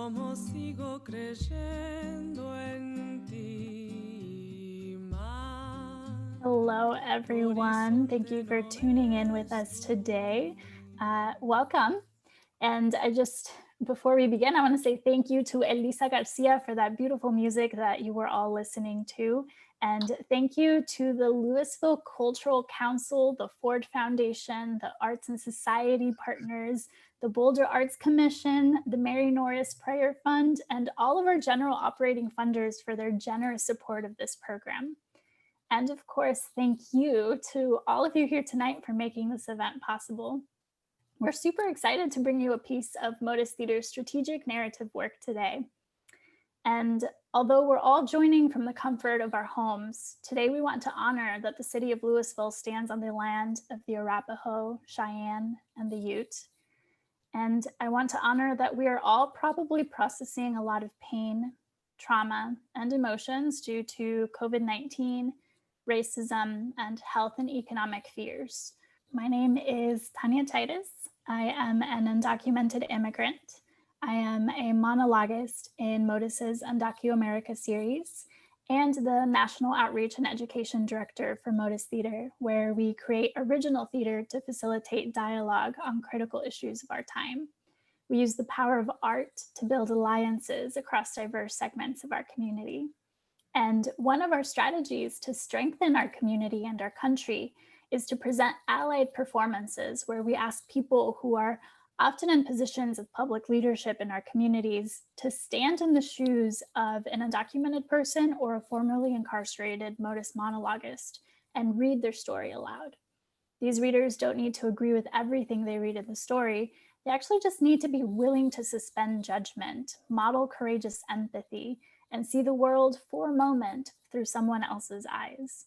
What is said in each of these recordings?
cómo sigo creyendo en ti más. Hello, everyone. Thank you for tuning in with us today. Welcome. And before we begin, I want to say thank you to Elisa Garcia for that beautiful music that you were all listening to. And thank you to the Louisville Cultural Council, the Ford Foundation, the Arts and Society Partners, the Boulder Arts Commission, the Mary Norris Prayer Fund, and all of our general operating funders for their generous support of this program. And of course, thank you to all of you here tonight for making this event possible. We're super excited to bring you a piece of Motus Theater's strategic narrative work today. And although we're all joining from the comfort of our homes, today we want to honor that the city of Louisville stands on the land of the Arapaho, Cheyenne, and the Ute. And I want to honor that we are all probably processing a lot of pain, trauma, and emotions due to COVID-19, racism, and health and economic fears. My name is Tanya Titus. I am an undocumented immigrant. I am a monologist in Motus's Undocu America series and the National Outreach and Education Director for Motus Theater, where we create original theater to facilitate dialogue on critical issues of our time. We use the power of art to build alliances across diverse segments of our community. And one of our strategies to strengthen our community and our country is to present allied performances where we ask people who are often in positions of public leadership in our communities to stand in the shoes of an undocumented person or a formerly incarcerated Motus monologist and read their story aloud. These readers don't need to agree with everything they read in the story. They actually just need to be willing to suspend judgment, model courageous empathy, and see the world for a moment through someone else's eyes.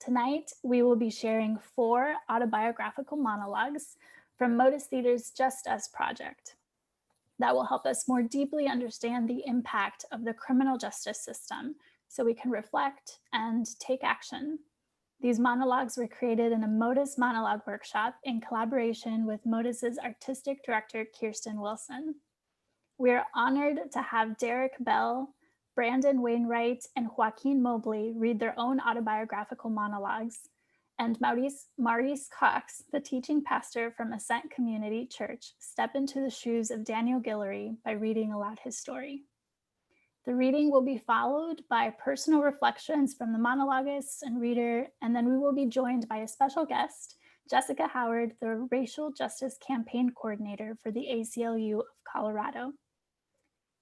Tonight, we will be sharing 4 autobiographical monologues from Motus Theater's JustUs project that will help us more deeply understand the impact of the criminal justice system so we can reflect and take action. These monologues were created in a Motus monologue workshop in collaboration with Motus's artistic director, Kirsten Wilson. We are honored to have Dereck Bell, Brandon Wainright, and Joaquin Mobley read their own autobiographical monologues, and Maurice Cox, the teaching pastor from Ascent Community Church, step into the shoes of Daniel Guillory by reading aloud his story. The reading will be followed by personal reflections from the monologist and reader, and then we will be joined by a special guest, Jessica Howard, the Racial Justice Campaign Coordinator for the ACLU of Colorado.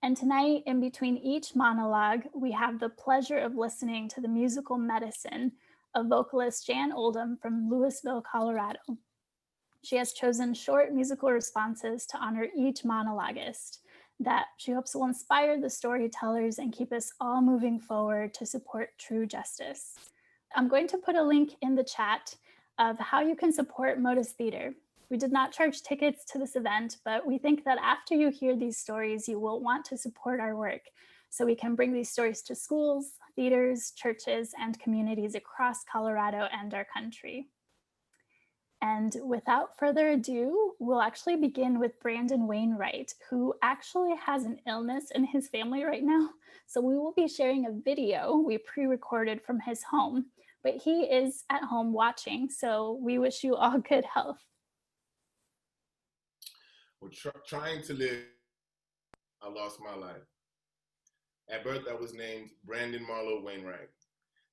And tonight, in between each monologue, we have the pleasure of listening to the musical medicine of vocalist Jann Oldham from Louisville, Colorado. She has chosen short musical responses to honor each monologist that she hopes will inspire the storytellers and keep us all moving forward to support true justice. I'm going to put a link in the chat of how you can support Motus Theater. We did not charge tickets to this event, but we think that after you hear these stories, you will want to support our work so we can bring these stories to schools, theaters, churches, and communities across Colorado and our country. And without further ado, we'll actually begin with Brandon Wainright, who actually has an illness in his family right now. So we will be sharing a video we pre-recorded from his home, but he is at home watching, so we wish you all good health. Well, trying to live, I lost my life. At birth, I was named Brandon Marlowe Wainright.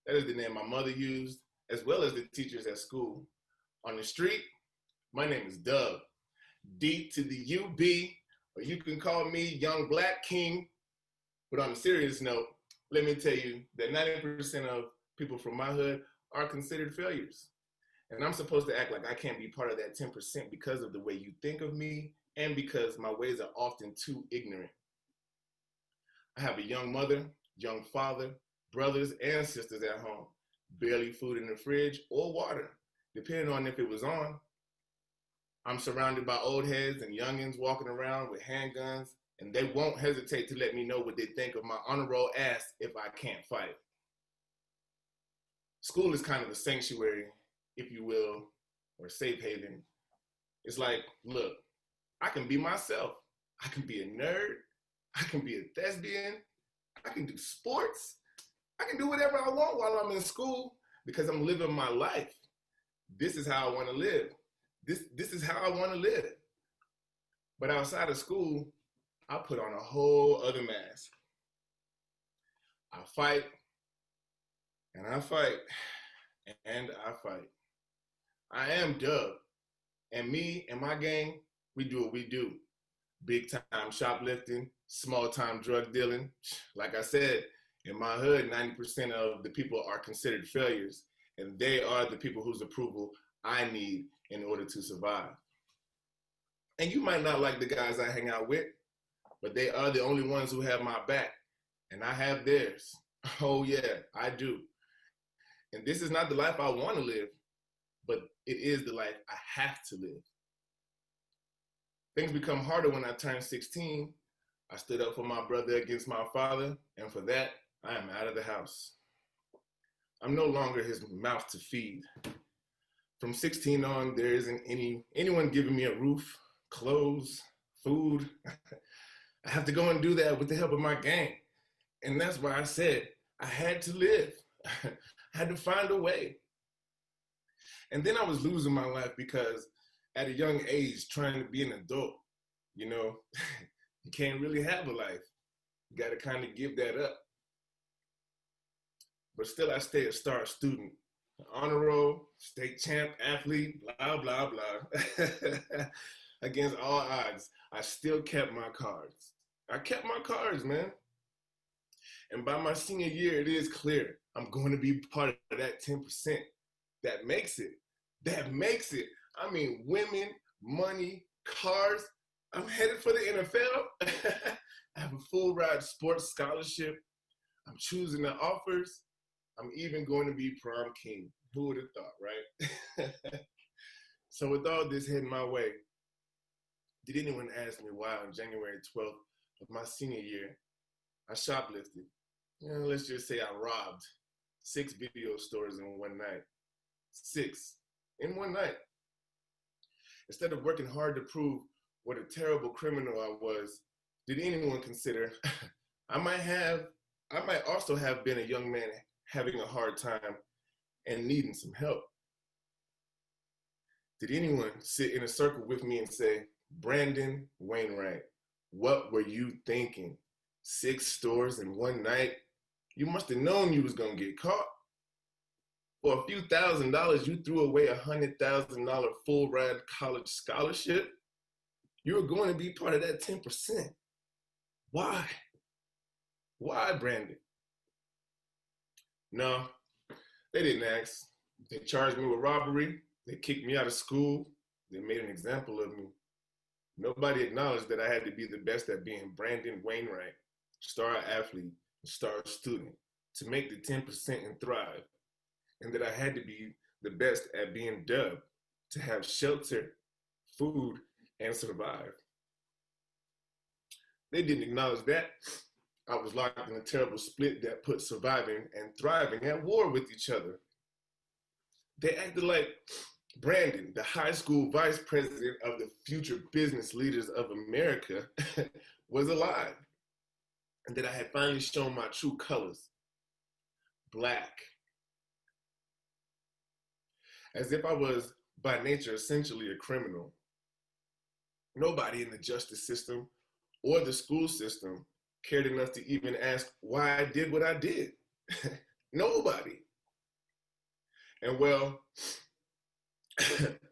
That is the name my mother used, as well as the teachers at school. On the street, my name is Doug, D to the UB, or you can call me Young Black King. But on a serious note, let me tell you that 90% of people from my hood are considered failures. And I'm supposed to act like I can't be part of that 10% because of the way you think of me and because my ways are often too ignorant. I have a young mother, young father, brothers and sisters at home, barely food in the fridge or water, depending on if it was on. I'm surrounded by old heads and youngins walking around with handguns, and they won't hesitate to let me know what they think of my honor roll ass if I can't fight. School is kind of a sanctuary, if you will, or safe haven. It's like, look, I can be myself. I can be a nerd. I can be a thespian. I can do sports. I can do whatever I want while I'm in school because I'm living my life. This is how I want to live. This is how I want to live. But outside of school, I put on a whole other mask. I fight, and I fight, and I fight. I am Dub, and me and my gang, we do what we do. Big time shoplifting, small time drug dealing. Like I said, in my hood, 90% of the people are considered failures, and they are the people whose approval I need in order to survive. And you might not like the guys I hang out with, but they are the only ones who have my back, and I have theirs. Oh yeah, I do. And this is not the life I want to live, but it is the life I have to live. Things become harder when I turned 16. I stood up for my brother against my father, and for that, I am out of the house. I'm no longer his mouth to feed. From 16 on, there isn't anyone giving me a roof, clothes, food. I have to go and do that with the help of my gang. And that's why I said I had to live. I had to find a way. And then I was losing my life because at a young age, trying to be an adult, you know, you can't really have a life. You got to kind of give that up. But still, I stay a star student, honor roll, state champ, athlete, blah, blah, blah. Against all odds, I still kept my cards. I kept my cards, man. And by my senior year, it is clear I'm going to be part of that 10% that makes it. That makes it. I mean, women, money, cars. I'm headed for the NFL. I have a full ride sports scholarship. I'm choosing the offers. I'm even going to be prom king. Who would have thought, right? So with all this heading my way, did anyone ask me why on January 12th of my senior year, I shoplifted? You know, let's just say I robbed 6 video stores in one night. 6 in one night. Instead of working hard to prove what a terrible criminal I was, did anyone consider I might also have been a young man having a hard time and needing some help? Did anyone sit in a circle with me and say, Brandon Wainright, what were you thinking? 6 stores in one night? You must have known you was gonna get caught. For a few $1,000s, you threw away a $100,000 full ride college scholarship. You were going to be part of that 10%. Why? Why, Brandon? No, they didn't ask. They charged me with robbery. They kicked me out of school. They made an example of me. Nobody acknowledged that I had to be the best at being Brandon Wainright, star athlete, star student, to make the 10% and thrive. And that I had to be the best at being Dub, to have shelter, food, and survive. They didn't acknowledge that. I was locked in a terrible split that put surviving and thriving at war with each other. They acted like Brandon, the high school vice president of the future business leaders of America, was alive, and that I had finally shown my true colors, Black. As if I was by nature essentially a criminal. Nobody in the justice system or the school system cared enough to even ask why I did what I did. Nobody. And well,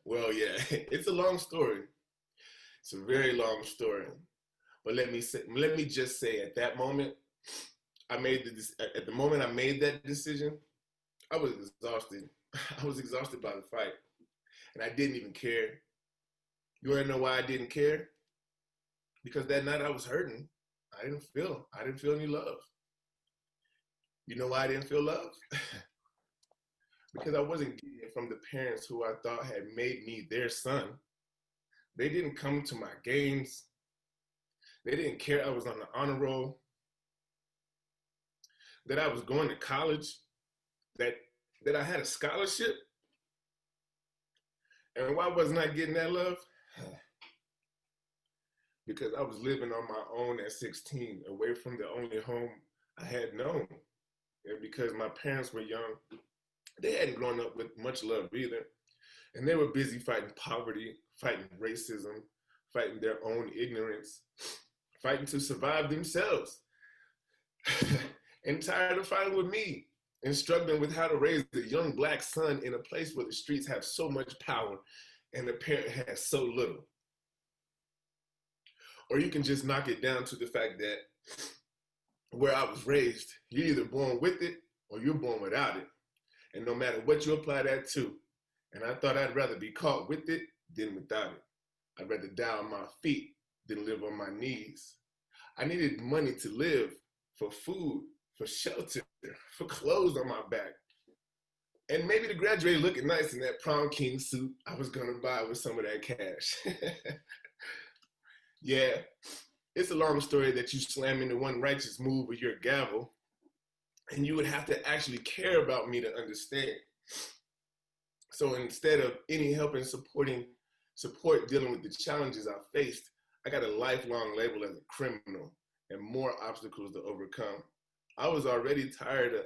yeah, it's a long story. It's a very long story. But let me just say, at that moment, at the moment I made that decision, I was exhausted. I was exhausted by the fight, and I didn't even care. You wanna know why I didn't care? Because that night I was hurting. I didn't feel any love. You know why I didn't feel love? Because I wasn't getting it from the parents who I thought had made me their son. They didn't come to my games. They didn't care I was on the honor roll, that I was going to college, that I had a scholarship. And why wasn't I getting that love? because I was living on my own at 16, away from the only home I had known. And because my parents were young, they hadn't grown up with much love either. And they were busy fighting poverty, fighting racism, fighting their own ignorance, fighting to survive themselves. And tired of fighting with me and struggling with how to raise a young Black son in a place where the streets have so much power and the parent has so little. Or you can just knock it down to the fact that where I was raised, you're either born with it or you're born without it. And no matter what you apply that to, and I thought I'd rather be caught with it than without it. I'd rather die on my feet than live on my knees. I needed money to live, for food, for shelter, for clothes on my back. And maybe to graduate looking nice in that prom king suit I was gonna buy with some of that cash. Yeah, it's a long story that you slam into one righteous move with your gavel, and you would have to actually care about me to understand. So instead of any help and support dealing with the challenges I faced, I got a lifelong label as a criminal and more obstacles to overcome. I was already tired of,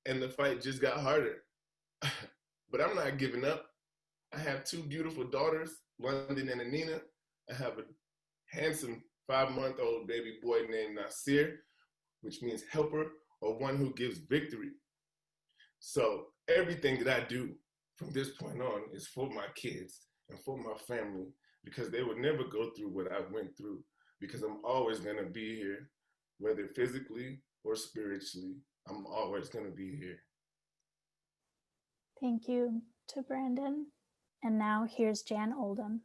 and the fight just got harder. But I'm not giving up. I have two beautiful daughters, London and Anina. I have a handsome 5-month-old baby boy named Nasir, which means helper or one who gives victory. So everything that I do from this point on is for my kids and for my family, because they would never go through what I went through, because I'm always gonna be here, whether physically or spiritually, I'm always gonna be here. Thank you to Brandon. And now here's Jann Oldham.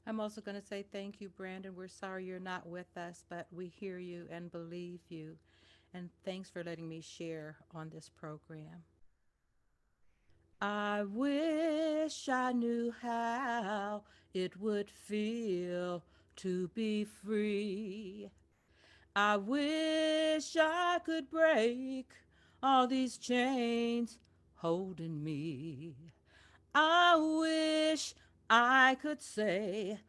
I'm also going to say thank you, Brandon. We're sorry you're not with us, but we hear you and believe you. And thanks for letting me share on this program. I wish I knew how it would feel to be free. I wish I could break all these chains holding me. I wish I could say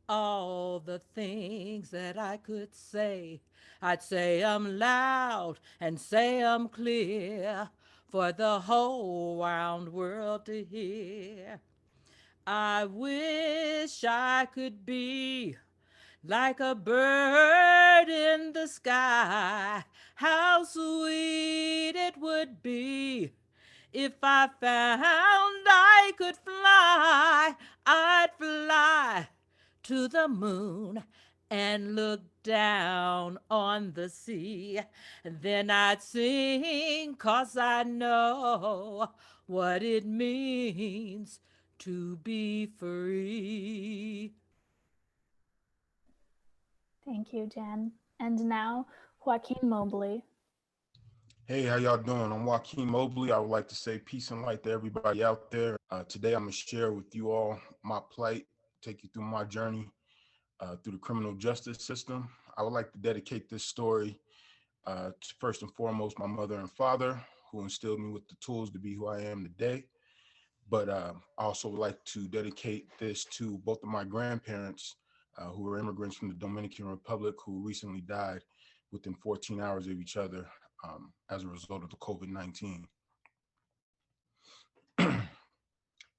all the things that I could say. I'd say 'em loud and say 'em clear for the whole round world to hear. I wish I could be like a bird in the sky. How sweet it would be if I found I could fly. I'd fly to the moon and look down on the sea. Then I'd sing, 'cause I know what it means to be free. Thank you, Jann. And now, Joaquin Mobley. Hey, how y'all doing? I'm Joaquin Mobley. I would like to say peace and light to everybody out there. Today, I'm going to share with you all my plight, take you through my journey through the criminal justice system. I would like to dedicate this story to, first and foremost, my mother and father, who instilled me with the tools to be who I am today. But I also would like to dedicate this to both of my grandparents, who were immigrants from the Dominican Republic, who recently died within 14 hours of each other as a result of the COVID-19.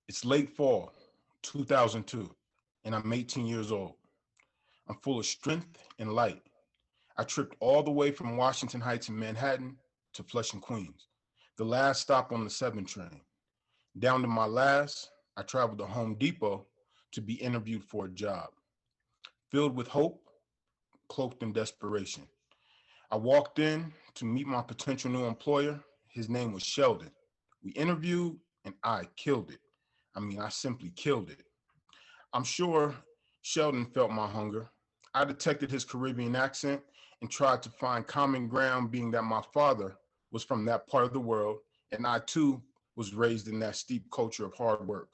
It's late fall, 2002, and I'm 18 years old. I'm full of strength and light. I tripped all the way from Washington Heights in Manhattan to Flushing, Queens, the last stop on the 7 train. Down to my last, I traveled to Home Depot to be interviewed for a job. Filled with hope, cloaked in desperation. I walked in to meet my potential new employer. His name was Sheldon. We interviewed and I killed it. I simply killed it. I'm sure Sheldon felt my hunger. I detected his Caribbean accent and tried to find common ground, being that my father was from that part of the world and I too was raised in that steep culture of hard work.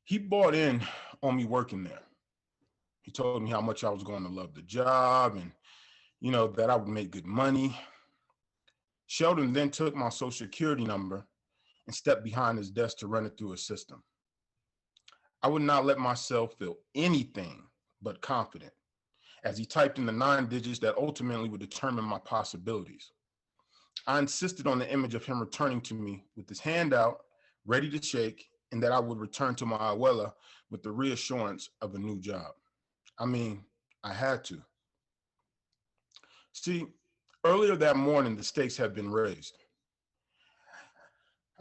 He bought in on me working there. He told me how much I was going to love the job and, that I would make good money. Sheldon then took my social security number and stepped behind his desk to run it through a system. I would not let myself feel anything but confident, as he typed in the 9 digits that ultimately would determine my possibilities. I insisted on the image of him returning to me with his hand out, ready to shake, and that I would return to my abuela with the reassurance of a new job. I mean, I had to. See, earlier that morning, the stakes had been raised.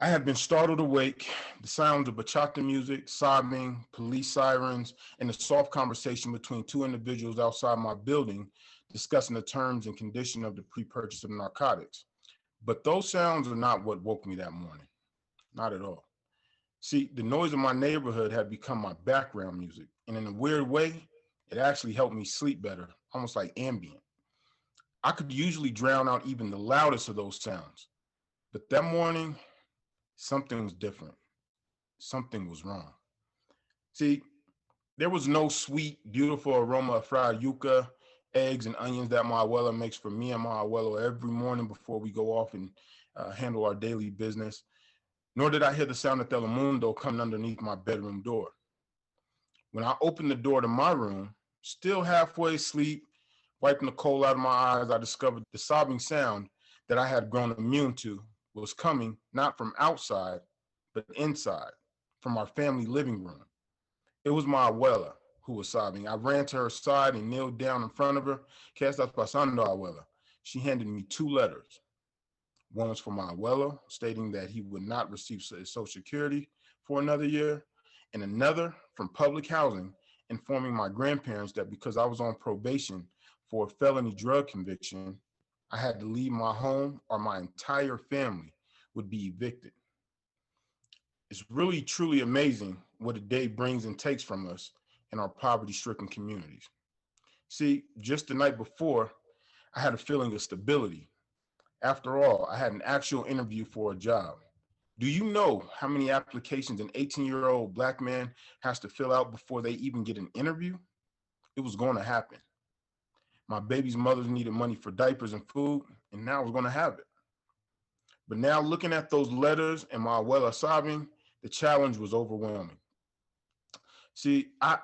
I had been startled awake, the sounds of bachata music, sobbing, police sirens, and a soft conversation between 2 individuals outside my building discussing the terms and condition of the pre-purchase of narcotics. But those sounds are not what woke me that morning, not at all. See, the noise of my neighborhood had become my background music, and in a weird way, it actually helped me sleep better, almost like ambient. I could usually drown out even the loudest of those sounds, but that morning, something was different. Something was wrong. See, there was no sweet, beautiful aroma of fried yuca, eggs, and onions that my abuela makes for me and my abuelo every morning before we go off and handle our daily business. Nor did I hear the sound of Telemundo coming underneath my bedroom door. When I opened the door to my room, still halfway asleep, wiping the coal out of my eyes, I discovered the sobbing sound that I had grown immune to was coming not from outside, but inside, from our family living room. It was my abuela who was sobbing. I ran to her side and kneeled down in front of her. ¿Qué estás pasando, abuela? She handed me 2 letters. One was for my abuelo, stating that he would not receive Social Security for another year, and another from public housing, informing my grandparents that because I was on probation for a felony drug conviction, I had to leave my home or my entire family would be evicted. It's really, truly amazing what a day brings and takes from us in our poverty-stricken communities. See, just the night before, I had a feeling of stability. After all, I had an actual interview for a job. Do you know how many applications an 18-year-old Black man has to fill out before they even get an interview? It was going to happen. My baby's mothers needed money for diapers and food, and now I was going to have it. But now looking at those letters and my abuela sobbing, the challenge was overwhelming. See, I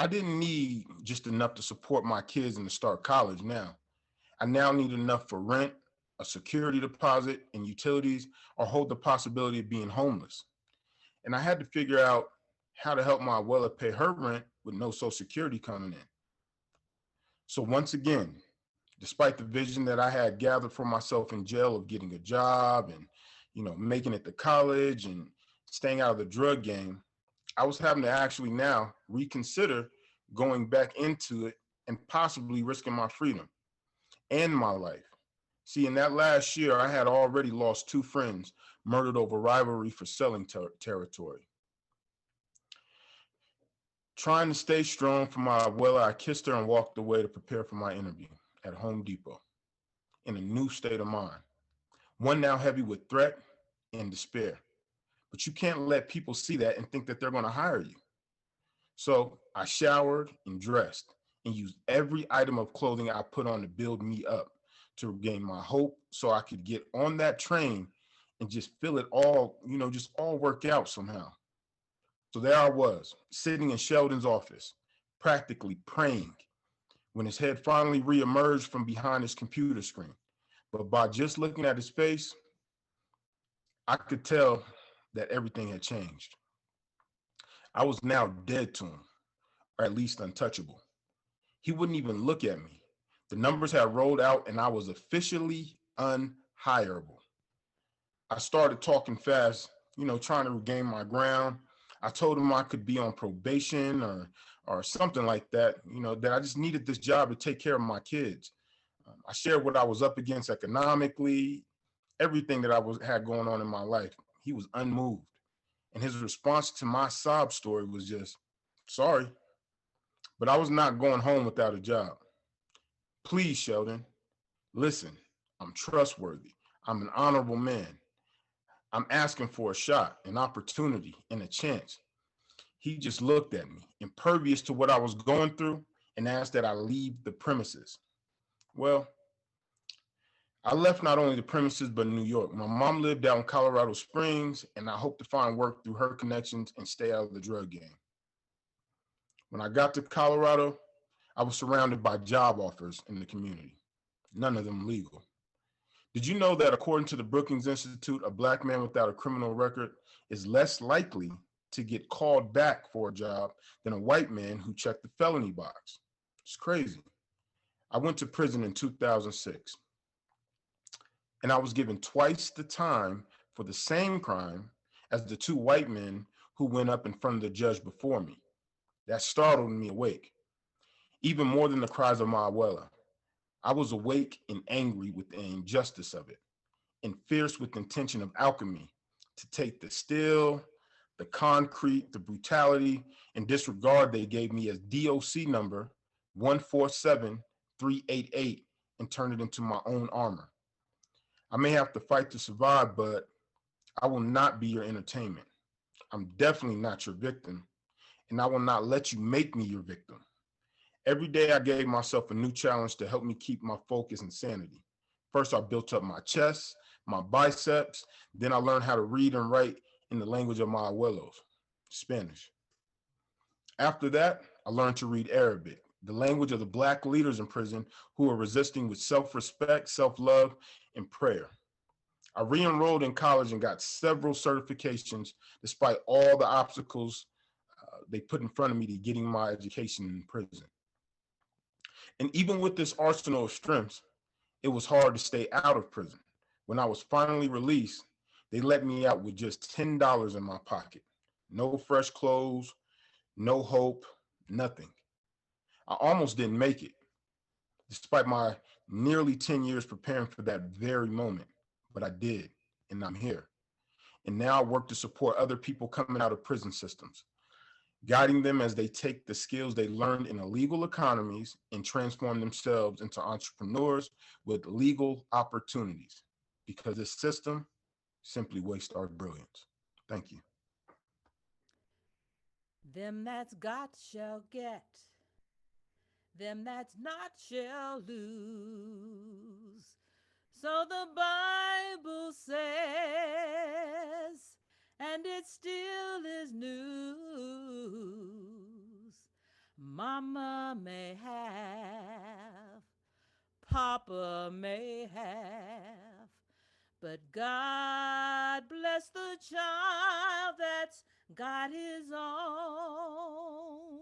didn't need just enough to support my kids and to start college now. I now need enough for rent, a security deposit, and utilities, or hold the possibility of being homeless. And I had to figure out how to help my abuela pay her rent with no Social Security coming in. So once again, despite the vision that I had gathered for myself in jail of getting a job and, making it to college and staying out of the drug game, I was having to actually now reconsider going back into it and possibly risking my freedom and my life. See, in that last year, I had already lost 2 friends murdered over rivalry for selling territory. Trying to stay strong for my abuela, I kissed her and walked away to prepare for my interview at Home Depot in a new state of mind, one now heavy with threat and despair. But you can't let people see that and think that they're going to hire you. So I showered and dressed and used every item of clothing I put on to build me up, to regain my hope so I could get on that train and just feel it all, just all work out somehow. So there I was, sitting in Sheldon's office, practically praying, when his head finally reemerged from behind his computer screen. But by just looking at his face, I could tell that everything had changed. I was now dead to him, or at least untouchable. He wouldn't even look at me. The numbers had rolled out and I was officially unhireable. I started talking fast, trying to regain my ground. I told him I could be on probation or something like that, that I just needed this job to take care of my kids. I shared what I was up against economically, everything that I had going on in my life. He was unmoved. And his response to my sob story was just, sorry, but I was not going home without a job. Please, Sheldon, listen, I'm trustworthy. I'm an honorable man. I'm asking for a shot, an opportunity, and a chance. He just looked at me, impervious to what I was going through, and asked that I leave the premises. Well, I left not only the premises, but New York. My mom lived out in Colorado Springs, and I hope to find work through her connections and stay out of the drug game. When I got to Colorado, I was surrounded by job offers in the community, none of them legal. Did you know that according to the Brookings Institute, a Black man without a criminal record is less likely to get called back for a job than a white man who checked the felony box? It's crazy. I went to prison in 2006, and I was given twice the time for the same crime as the two white men who went up in front of the judge before me. That startled me awake, even more than the cries of my abuela. I was awake and angry with the injustice of it, and fierce with the intention of alchemy to take the steel, the concrete, the brutality, and disregard they gave me as DOC number 147388 and turn it into my own armor. I may have to fight to survive, but I will not be your entertainment. I'm definitely not your victim, and I will not let you make me your victim. Every day I gave myself a new challenge to help me keep my focus and sanity. First, I built up my chest, my biceps. Then I learned how to read and write in the language of my abuelos, Spanish. After that, I learned to read Arabic, the language of the Black leaders in prison who are resisting with self-respect, self-love, and prayer. I re-enrolled in college and got several certifications despite all the obstacles they put in front of me to getting my education in prison. And even with this arsenal of strengths, it was hard to stay out of prison. When I was finally released, they let me out with just $10 in my pocket. No fresh clothes, no hope, nothing. I almost didn't make it, despite my nearly 10 years preparing for that very moment. But I did, and I'm here. And now I work to support other people coming out of prison systems, guiding them as they take the skills they learned in illegal economies and transform themselves into entrepreneurs with legal opportunities, because this system simply wastes our brilliance. Thank you. Them that's got shall get, them that's not shall lose. So the Bible says, and it still is news. Mama may have, Papa may have, but God bless the child that's got his own.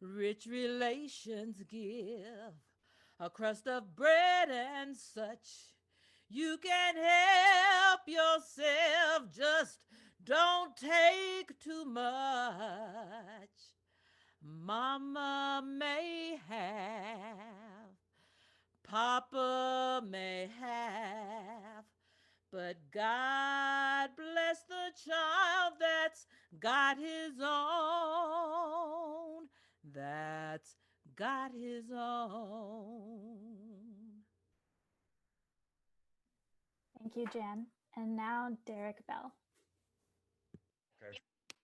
Rich relations give a crust of bread and such. You can help yourself, just don't take too much. Mama may have, Papa may have, but God bless the child that's got his own, that's got his own. Thank you, Jann. And now Dereck Bell.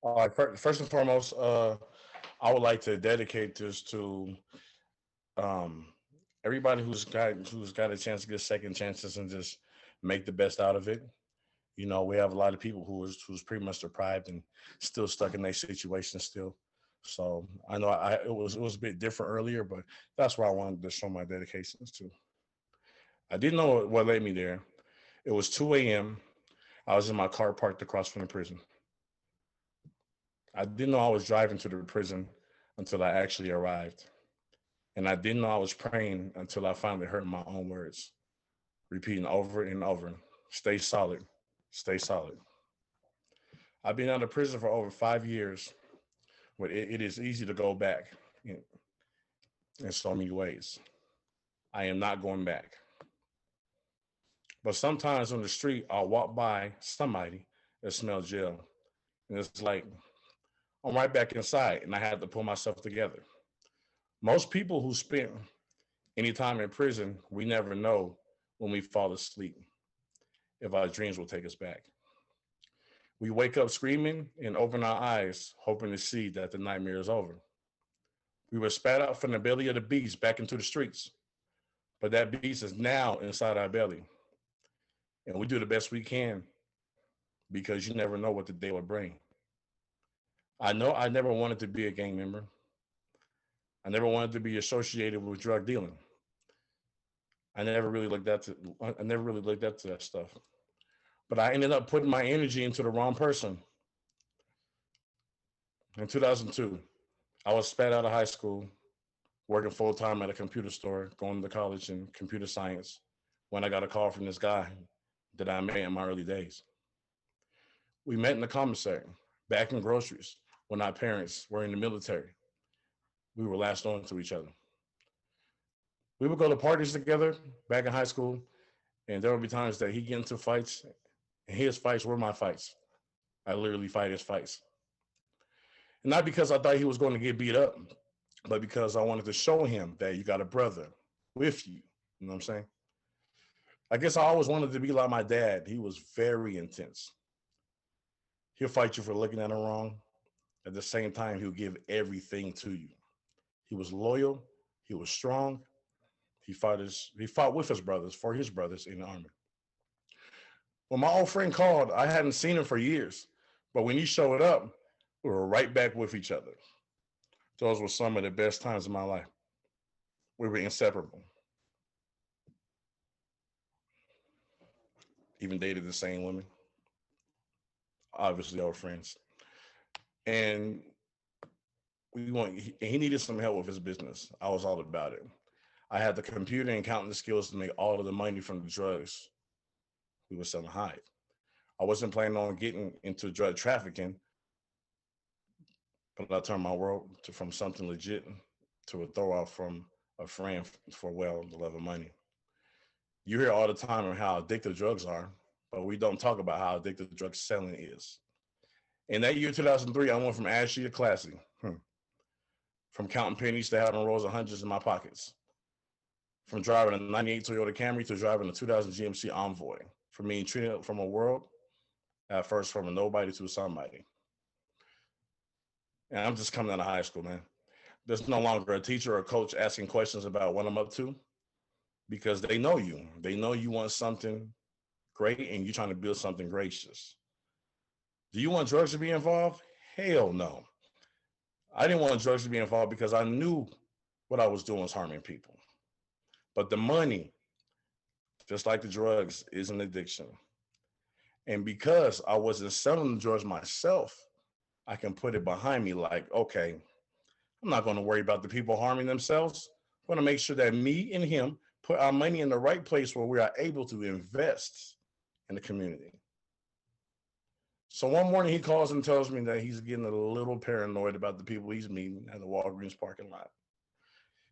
Okay. First and foremost, I would like to dedicate this to everybody who's got a chance to get second chances and just make the best out of it. You know, we have a lot of people who's pretty much deprived and still stuck in their situation still. So I know it was a bit different earlier, but that's where I wanted to show my dedications to. I didn't know what led me there. It was 2 a.m. I was in my car parked across from the prison. I didn't know I was driving to the prison until I actually arrived. And I didn't know I was praying until I finally heard my own words, repeating over and over, stay solid, stay solid. I've been out of prison for over 5 years, but it is easy to go back in so many ways. I am not going back. But sometimes on the street, I'll walk by somebody that smells jail. And it's like, I'm right back inside, and I had to pull myself together. Most people who spent any time in prison, we never know when we fall asleep if our dreams will take us back. We wake up screaming and open our eyes, hoping to see that the nightmare is over. We were spat out from the belly of the beast back into the streets, but that beast is now inside our belly. And we do the best we can because you never know what the day will bring. I know I never wanted to be a gang member. I never wanted to be associated with drug dealing. I never really looked up to that stuff. But I ended up putting my energy into the wrong person. In 2002, I was spat out of high school, working full-time at a computer store, going to college in computer science, when I got a call from this guy that I met in my early days. We met in the commissary, back in groceries, when our parents were in the military. We were latched on to each other. We would go to parties together back in high school, and there would be times that he'd get into fights, and his fights were my fights. I literally fight his fights. And not because I thought he was going to get beat up, but because I wanted to show him that you got a brother with you. You know what I'm saying? I guess I always wanted to be like my dad. He was very intense. He'll fight you for looking at him wrong. At the same time, he'll give everything to you. He was loyal. He was strong. He fought with his brothers, for his brothers in the Army. When my old friend called, I hadn't seen him for years. But when he showed up, we were right back with each other. Those were some of the best times of my life. We were inseparable. Even dated the same women. Obviously, old friends. And he needed some help with his business. I was all about it. I had the computer and counting the skills to make all of the money from the drugs we were selling high. I wasn't planning on getting into drug trafficking, but I turned my world from something legit to a throw out from a friend for, the love of money. You hear all the time of how addictive drugs are, but we don't talk about how addictive drug selling is. In that year, 2003, I went from ashy to classy, from counting pennies to having rolls of hundreds in my pockets, from driving a 98 Toyota Camry to driving a 2000 GMC Envoy, from being treated from a world, at first from a nobody to a somebody. And I'm just coming out of high school, man. There's no longer a teacher or a coach asking questions about what I'm up to, because they know you. They know you want something great and you're trying to build something gracious. Do you want drugs to be involved? Hell no. I didn't want drugs to be involved because I knew what I was doing was harming people. But the money, just like the drugs, is an addiction. And because I wasn't selling the drugs myself, I can put it behind me like, okay, I'm not going to worry about the people harming themselves. I'm going to make sure that me and him put our money in the right place where we are able to invest in the community. So one morning he calls and tells me that he's getting a little paranoid about the people he's meeting at the Walgreens parking lot.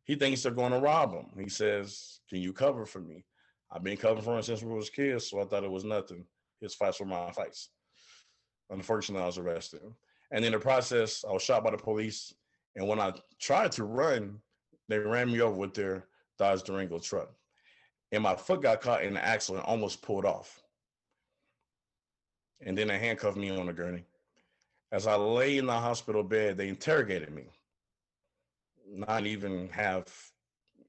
He thinks they're going to rob him. He says, can you cover for me? I've been covering for him since we was kids, so I thought it was nothing. His fights were my fights. Unfortunately, I was arrested. And in the process, I was shot by the police. And when I tried to run, they ran me over with their Dodge Durango truck. And my foot got caught in the axle and almost pulled off. And then they handcuffed me on a gurney. As I lay in the hospital bed, they interrogated me. Not even have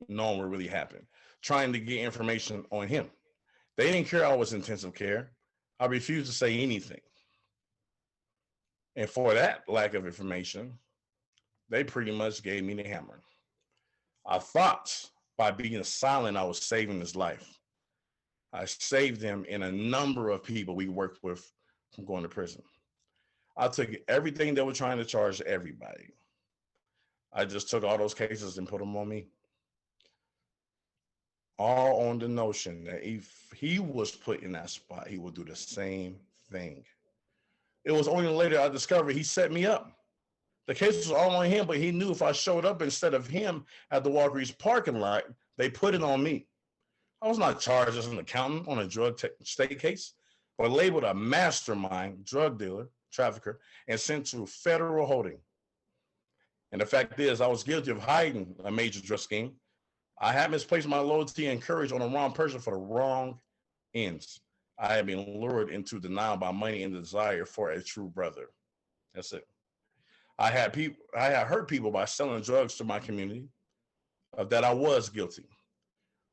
known what really happened. Trying to get information on him. They didn't care I was in intensive care. I refused to say anything. And for that lack of information, they pretty much gave me the hammer. I thought by being silent, I was saving his life. I saved him and a number of people we worked with from going to prison. I took everything they were trying to charge everybody. I just took all those cases and put them on me. All on the notion that if he was put in that spot, he would do the same thing. It was only later I discovered he set me up. The case was all on him, but he knew if I showed up instead of him at the Walgreens parking lot, they put it on me. I was not charged as an accountant on a drug state case, but labeled a mastermind drug dealer, trafficker, and sent to federal holding. And the fact is, I was guilty of hiding a major drug scheme. I had misplaced my loyalty and courage on the wrong person for the wrong ends. I had been lured into denial by money and desire for a true brother. That's it. I had hurt people by selling drugs to my community. Of that, I was guilty.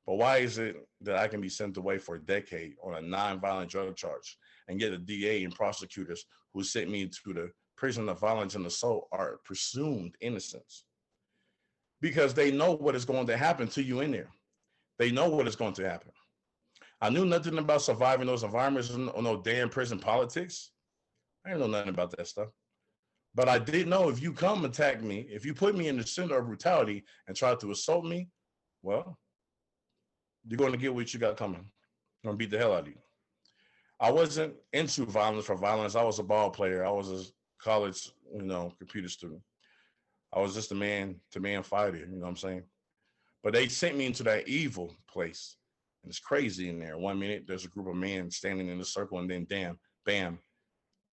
But why is it that I can be sent away for a decade on a nonviolent drug charge, and yet the DA and prosecutors who sent me to the prison of violence and assault are presumed innocents? because they know what is going to happen to you in there. They know what is going to happen. I knew nothing about surviving those environments, no damn prison politics. I didn't know nothing about that stuff. But I did know if you come attack me, if you put me in the center of brutality and try to assault me, well, you're going to get what you got coming. I'm going to beat the hell out of you. I wasn't into violence for violence. I was a ball player. I was a college, computer student. I was just a man-to-man fighter, you know what I'm saying? But they sent me into that evil place. And it's crazy in there. 1 minute, there's a group of men standing in a circle, and then bam,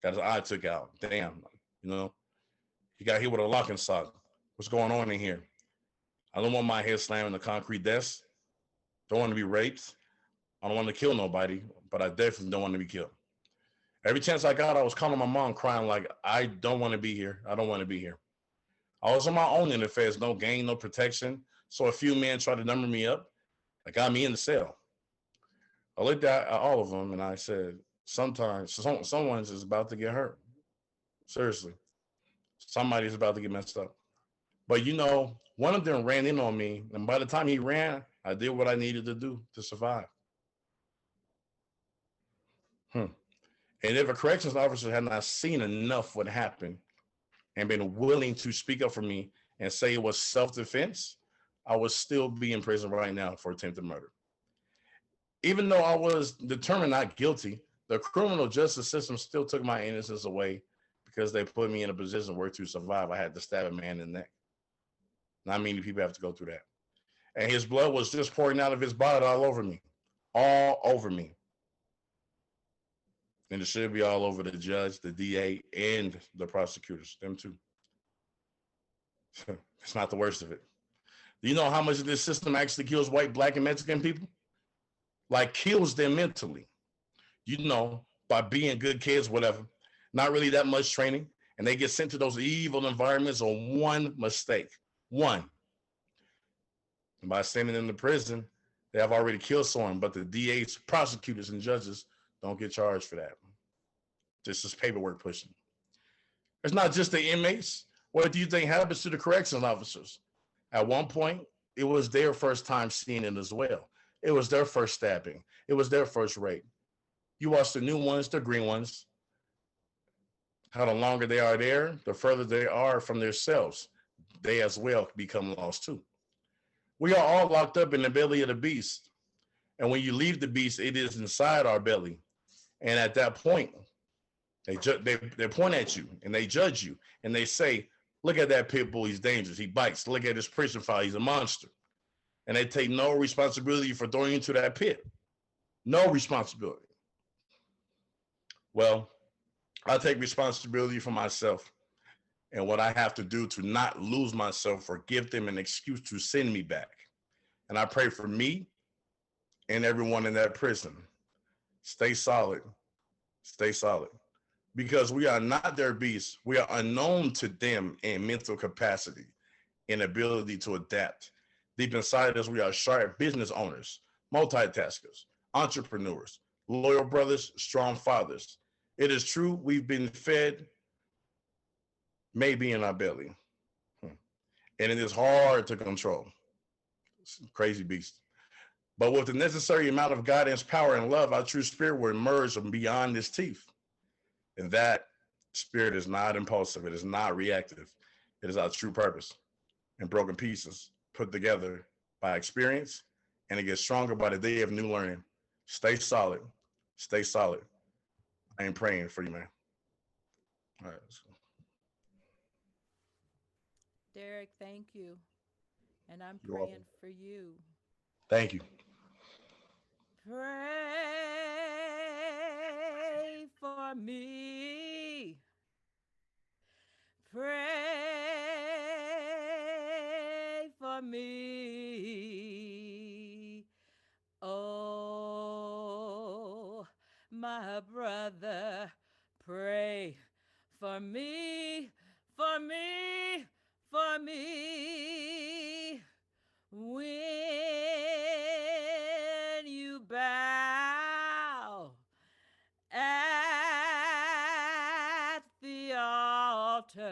got his eye took out. Damn, he got hit with a locking sock. What's going on in here? I don't want my head slammed in the concrete desk. Don't want to be raped. I don't want to kill nobody, but I definitely don't want to be killed. Every chance I got, I was calling my mom, crying like, I don't want to be here. I don't want to be here. I was on my own in the feds, no gain, no protection. So a few men tried to number me up. They got me in the cell. I looked at all of them and I said, sometimes someone's is about to get hurt. Seriously. Somebody's about to get messed up. But one of them ran in on me. And by the time he ran, I did what I needed to do to survive. And if a corrections officer had not seen enough what happened and been willing to speak up for me and say it was self-defense, I would still be in prison right now for attempted murder. Even though I was determined not guilty, the criminal justice system still took my innocence away because they put me in a position where to survive, I had to stab a man in the neck. Not many people have to go through that. And his blood was just pouring out of his body all over me. All over me. And it should be all over the judge, the DA, and the prosecutors, them too. It's not the worst of it. Do you know how much of this system actually kills white, black, and Mexican people? Like kills them mentally. By being good kids, whatever. Not really that much training. And they get sent to those evil environments on one mistake. One. And by sending them to prison, they have already killed someone, but the DAs, prosecutors, and judges don't get charged for that. This is paperwork pushing. It's not just the inmates. What do you think happens to the corrections officers? At one point, it was their first time seeing it as well. It was their first stabbing. It was their first rape. You watch the new ones, the green ones. How the longer they are there, the further they are from their cells. They as well become lost too. We are all locked up in the belly of the beast. And when you leave the beast, it is inside our belly. And at that point, they point at you and they judge you and they say, look at that pit bull, he's dangerous, he bites. Look at his prison file, he's a monster. And they take no responsibility for throwing you into that pit. No responsibility. Well, I take responsibility for myself and what I have to do to not lose myself or give them an excuse to send me back. And I pray for me and everyone in that prison. Stay solid. Stay solid. Because we are not their beasts. We are unknown to them in mental capacity and ability to adapt. Deep inside us, we are sharp business owners, multitaskers, entrepreneurs, loyal brothers, strong fathers. It is true, we've been fed maybe in our belly. And it is hard to control. It's a crazy beast. But with the necessary amount of guidance, power, and love, our true spirit will emerge from beyond its teeth. And that spirit is not impulsive. It is not reactive. It is our true purpose. And broken pieces put together by experience, and it gets stronger by the day of new learning. Stay solid. Stay solid. I am praying for you, man. All right. Dereck, thank you. And I'm You're praying welcome. for you. Thank you. Pray for me. Pray for me. Oh, my brother, pray for me, for me, for me. When you bow at the altar,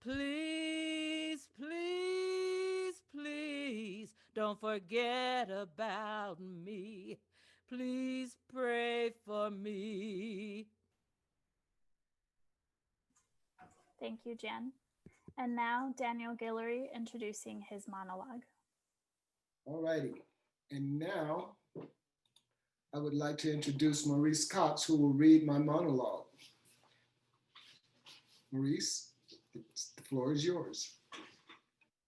please, please Don't forget about me. Please pray for me. Thank you, Jann. And now Daniel Guillory introducing his monologue. All righty. And now I would like to introduce Maurice Cox, who will read my monologue. Maurice, the floor is yours.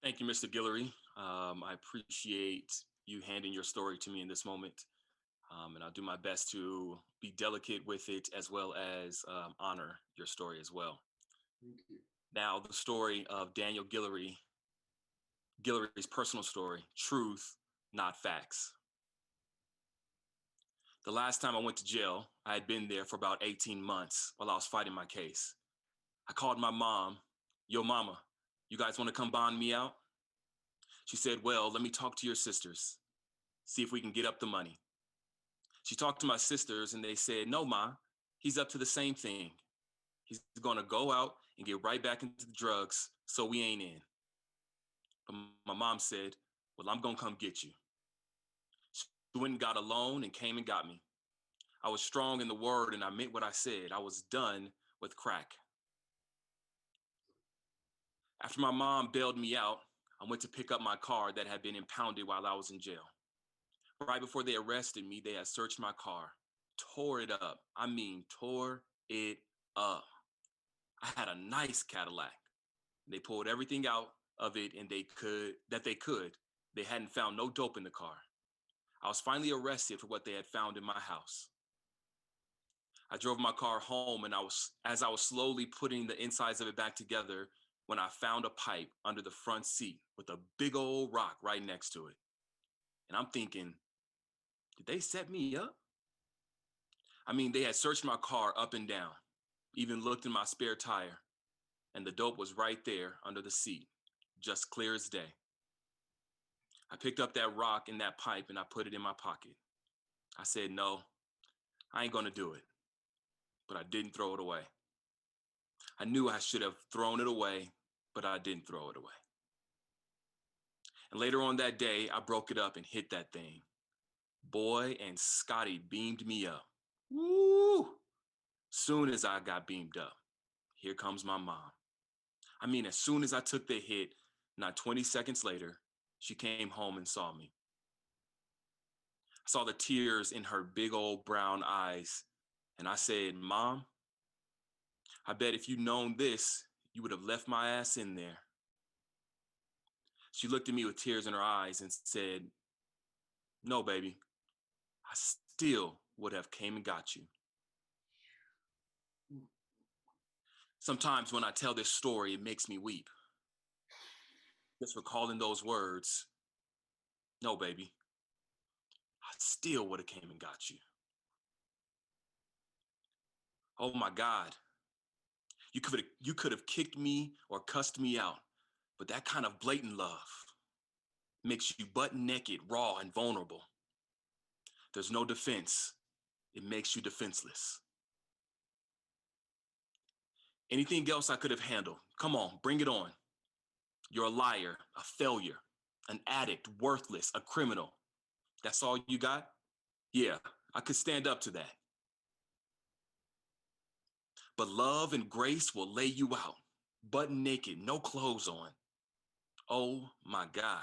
Thank you, Mr. Guillory. I appreciate you handing your story to me in this moment. And I'll do my best to be delicate with it as well as honor your story as well. Thank you. Now, the story of Daniel Guillory's personal story, truth, not facts. The last time I went to jail, I had been there for about 18 months while I was fighting my case. I called my mom. Yo, mama, you guys want to come bond me out? She said, well, let me talk to your sisters, see if we can get up the money. She talked to my sisters and they said, no, ma, he's up to the same thing. He's going to go out and get right back into the drugs, so we ain't in. But my mom said, well, I'm going to come get you. She went and got a loan and came and got me. I was strong in the word and I meant what I said. I was done with crack. After my mom bailed me out, I went to pick up my car that had been impounded while I was in jail. Right before they arrested me, they had searched my car, tore it up. I mean, tore it up. I had a nice Cadillac. They pulled everything out of it and they could. They hadn't found no dope in the car. I was finally arrested for what they had found in my house. I drove my car home and as I was slowly putting the insides of it back together when I found a pipe under the front seat with a big old rock right next to it. And I'm thinking, did they set me up? I mean, they had searched my car up and down, even looked in my spare tire, and the dope was right there under the seat, just clear as day. I picked up that rock and that pipe and I put it in my pocket. I said, no, I ain't gonna do it. But I didn't throw it away. I knew I should have thrown it away, but I didn't throw it away. And later on that day, I broke it up and hit that thing. Boy, and Scotty beamed me up. Woo! Soon as I got beamed up, here comes my mom. I mean, as soon as I took the hit, not 20 seconds later, she came home and saw me. I saw the tears in her big old brown eyes, and I said, Mom, I bet if you'd known this, you would have left my ass in there. She looked at me with tears in her eyes and said, no, baby, I still would have came and got you. Sometimes when I tell this story, it makes me weep. Just recalling those words, no, baby, I still would have came and got you. Oh my God, you could have kicked me or cussed me out, but that kind of blatant love makes you butt naked, raw, and vulnerable. There's no defense. It makes you defenseless. Anything else I could have handled, come on, bring it on. You're a liar, a failure, an addict, worthless, a criminal. That's all you got? Yeah, I could stand up to that. But love and grace will lay you out, butt naked, no clothes on. Oh my God.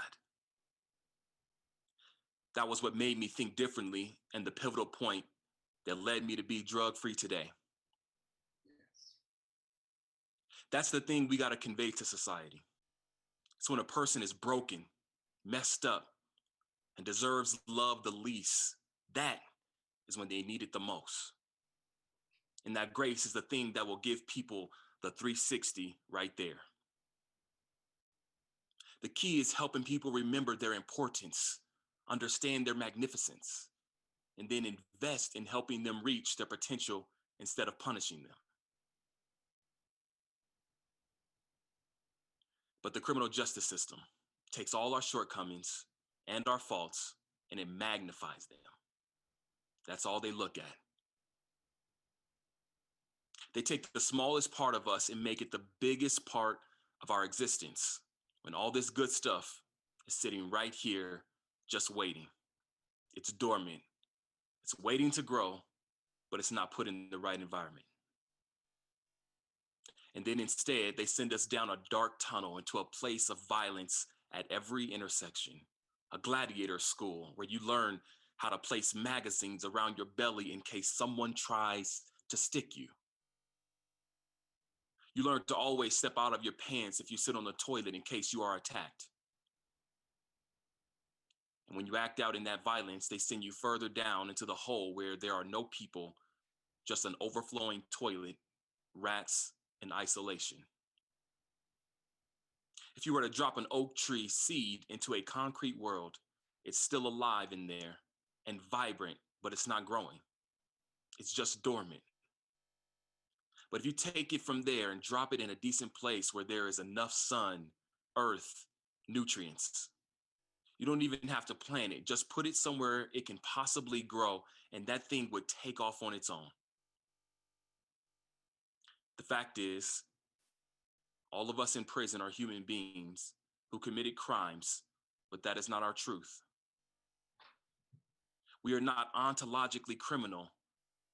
That was what made me think differently and the pivotal point that led me to be drug-free today. Yes. That's the thing we got to convey to society. It's when a person is broken, messed up, and deserves love the least, that is when they need it the most. And that grace is the thing that will give people the 360 right there. The key is helping people remember their importance, understand their magnificence, and then invest in helping them reach their potential instead of punishing them. But the criminal justice system takes all our shortcomings and our faults and it magnifies them. That's all they look at. They take the smallest part of us and make it the biggest part of our existence, when all this good stuff is sitting right here just waiting. It's dormant. It's waiting to grow, but it's not put in the right environment. And then instead, they send us down a dark tunnel into a place of violence at every intersection, a gladiator school where you learn how to place magazines around your belly in case someone tries to stick you. You learn to always step out of your pants if you sit on the toilet in case you are attacked. And when you act out in that violence, they send you further down into the hole where there are no people, just an overflowing toilet, rats, and isolation. If you were to drop an oak tree seed into a concrete world, it's still alive in there and vibrant, but it's not growing. It's just dormant. But if you take it from there and drop it in a decent place where there is enough sun, earth, nutrients, you don't even have to plant it. Just put it somewhere it can possibly grow, and that thing would take off on its own. The fact is, all of us in prison are human beings who committed crimes, but that is not our truth. We are not ontologically criminal.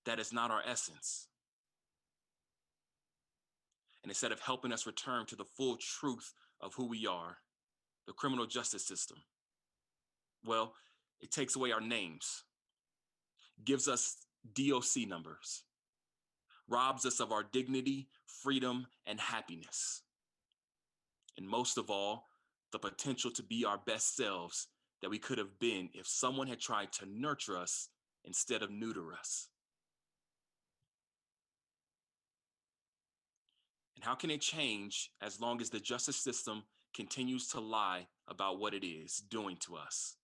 That is not our essence. And instead of helping us return to the full truth of who we are, the criminal justice system, well, it takes away our names, gives us DOC numbers, robs us of our dignity, freedom, and happiness. And most of all, the potential to be our best selves that we could have been if someone had tried to nurture us instead of neuter us. And how can it change as long as the justice system continues to lie about what it is doing to us?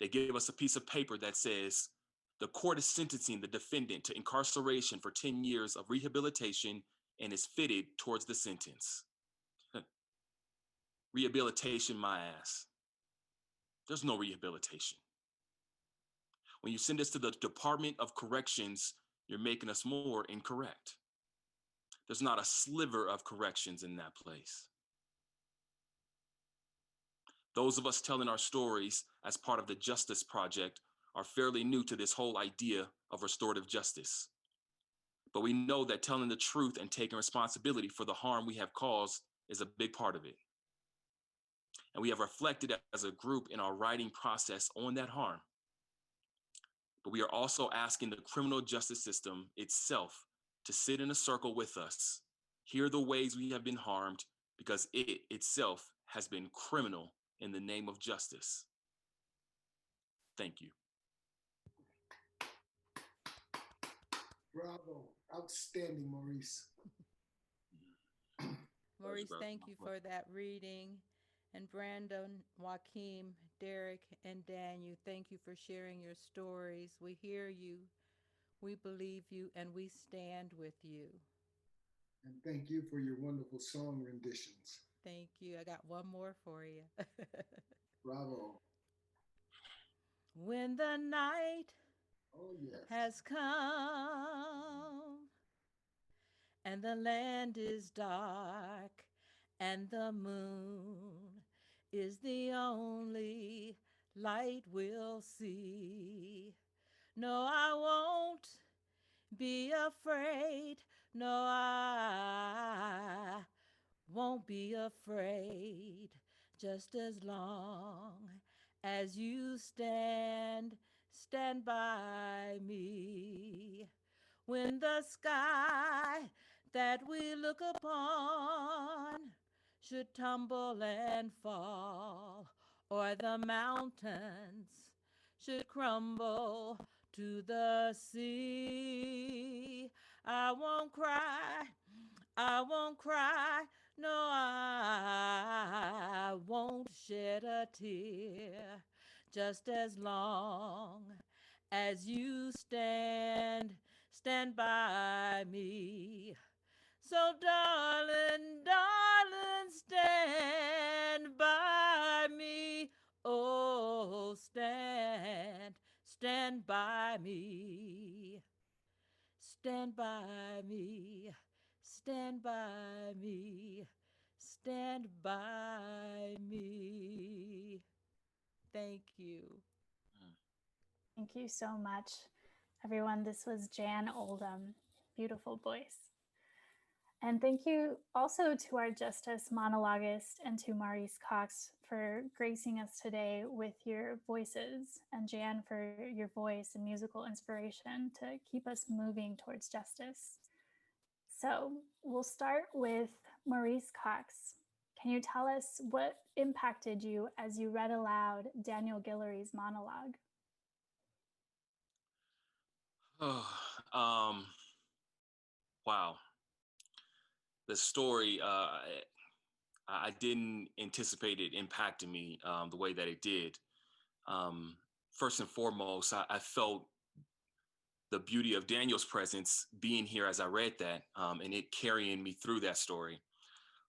They give us a piece of paper that says, the court is sentencing the defendant to incarceration for 10 years of rehabilitation and is fitted towards the sentence. Rehabilitation, my ass. There's no rehabilitation. When you send us to the Department of Corrections, you're making us more incorrect. There's not a sliver of corrections in that place. Those of us telling our stories as part of the Justice Project are fairly new to this whole idea of restorative justice. But we know that telling the truth and taking responsibility for the harm we have caused is a big part of it. And we have reflected as a group in our writing process on that harm. But we are also asking the criminal justice system itself to sit in a circle with us, hear the ways we have been harmed, because it itself has been criminal in the name of justice. Thank you. Bravo. Outstanding, Maurice. Maurice, thank you for that reading. And Brandon, Joaquin, Dereck, and Daniel, thank you for sharing your stories. We hear you, we believe you, and we stand with you. And thank you for your wonderful song renditions. Thank you. I got one more for you. Bravo. When the night yes. has come and the land is dark and the moon is the only light we'll see. No, I won't be afraid. No, I won't be afraid. Just as long as you stand by me. When the sky that we look upon should tumble and fall, or the mountains should crumble to the sea, I won't cry, I won't cry, no, I won't shed a tear, just as long as you stand by me. So darling, darling, stand by me. Oh, stand by me. Stand by me. Stand by me. Stand by me. Thank you. Thank you so much, everyone. This was Jann Oldham. Beautiful voice. And thank you also to our JustUs monologist and to Maurice Cox for gracing us today with your voices, and Jann for your voice and musical inspiration to keep us moving towards justice. So we'll start with Maurice Cox. Can you tell us what impacted you as you read aloud Daniel Guillory's monologue? Wow. The story, I didn't anticipate it impacting me the way that it did. First and foremost, I felt the beauty of Daniel's presence being here as I read that, and it carrying me through that story.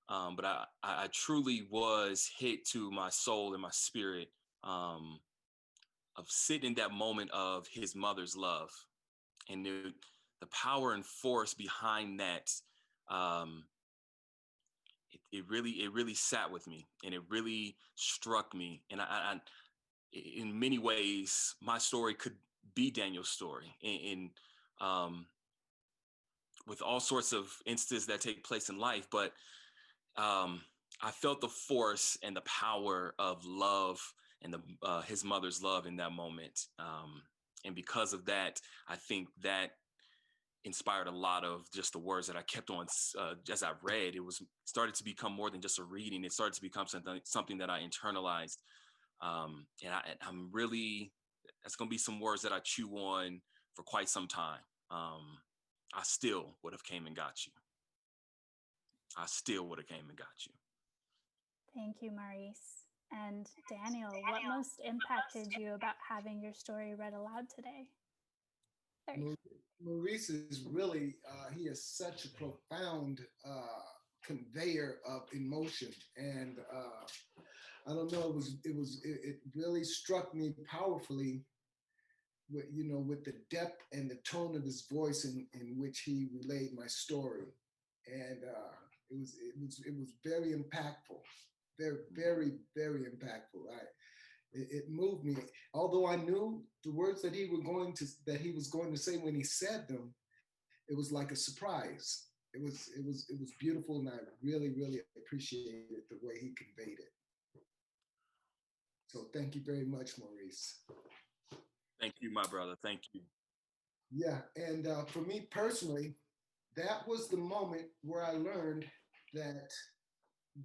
But I truly was hit to my soul and my spirit of sitting in that moment of his mother's love, and the power and force behind that. It really sat with me, and it really struck me. And I in many ways, my story could be Daniel's story, in with all sorts of instances that take place in life. But I felt the force and the power of love and his mother's love in that moment. And because of that, I think that inspired a lot of just the words that I kept on as I read. It started to become more than just a reading. It started to become something that I internalized. And I'm really, that's going to be some words that I chew on for quite some time. I still would have came and got you. I still would have came and got you. Thank you, Maurice. And Daniel, what most impacted you about having your story read aloud today? Maurice is really, he is such a profound conveyor of emotion. And I don't know, it really struck me powerfully with, with the depth and the tone of his voice in which he relayed my story. And it was very impactful, very, very impactful. It moved me. Although I knew the words that he was going to say when he said them, it was like a surprise. It was beautiful, and I really, really appreciated the way he conveyed it. So thank you very much, Maurice. Thank you, my brother. Thank you. Yeah, and for me personally, that was the moment where I learned that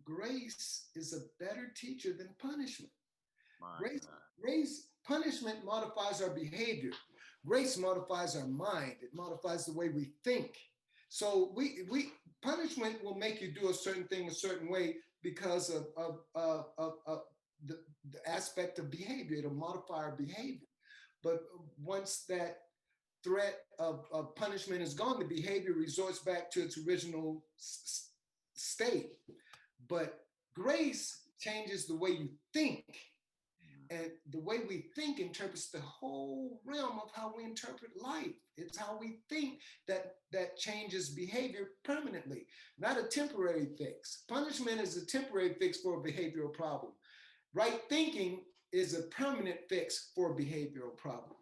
grace is a better teacher than punishment. Grace, punishment modifies our behavior. Grace modifies our mind. It modifies the way we think. So punishment will make you do a certain thing a certain way because of the aspect of behavior. It'll modify our behavior. But once that threat of punishment is gone, the behavior resorts back to its original state. But grace changes the way you think. And the way we think interprets the whole realm of how we interpret life. It's how we think that changes behavior permanently, not a temporary fix. Punishment is a temporary fix for a behavioral problem. Right thinking is a permanent fix for a behavioral problem.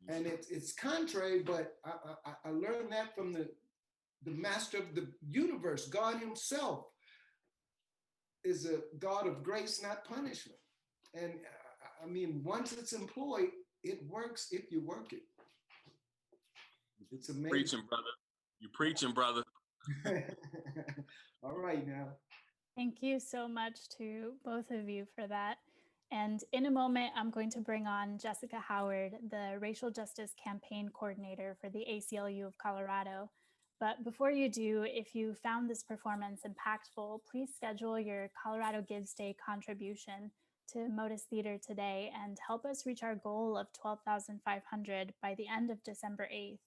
And it's contrary, but I learned that from the master of the universe. God himself is a God of grace, not punishment. And I mean, once it's employed, it works if you work it. It's amazing. Preaching, brother. You preaching, brother. All right now. Thank you so much to both of you for that. And in a moment, I'm going to bring on Jessica Howard, the Racial Justice Campaign Coordinator for the ACLU of Colorado. But before you do, if you found this performance impactful, please schedule your Colorado Gives Day contribution to Motus Theater today and help us reach our goal of $12,500 by the end of December 8th.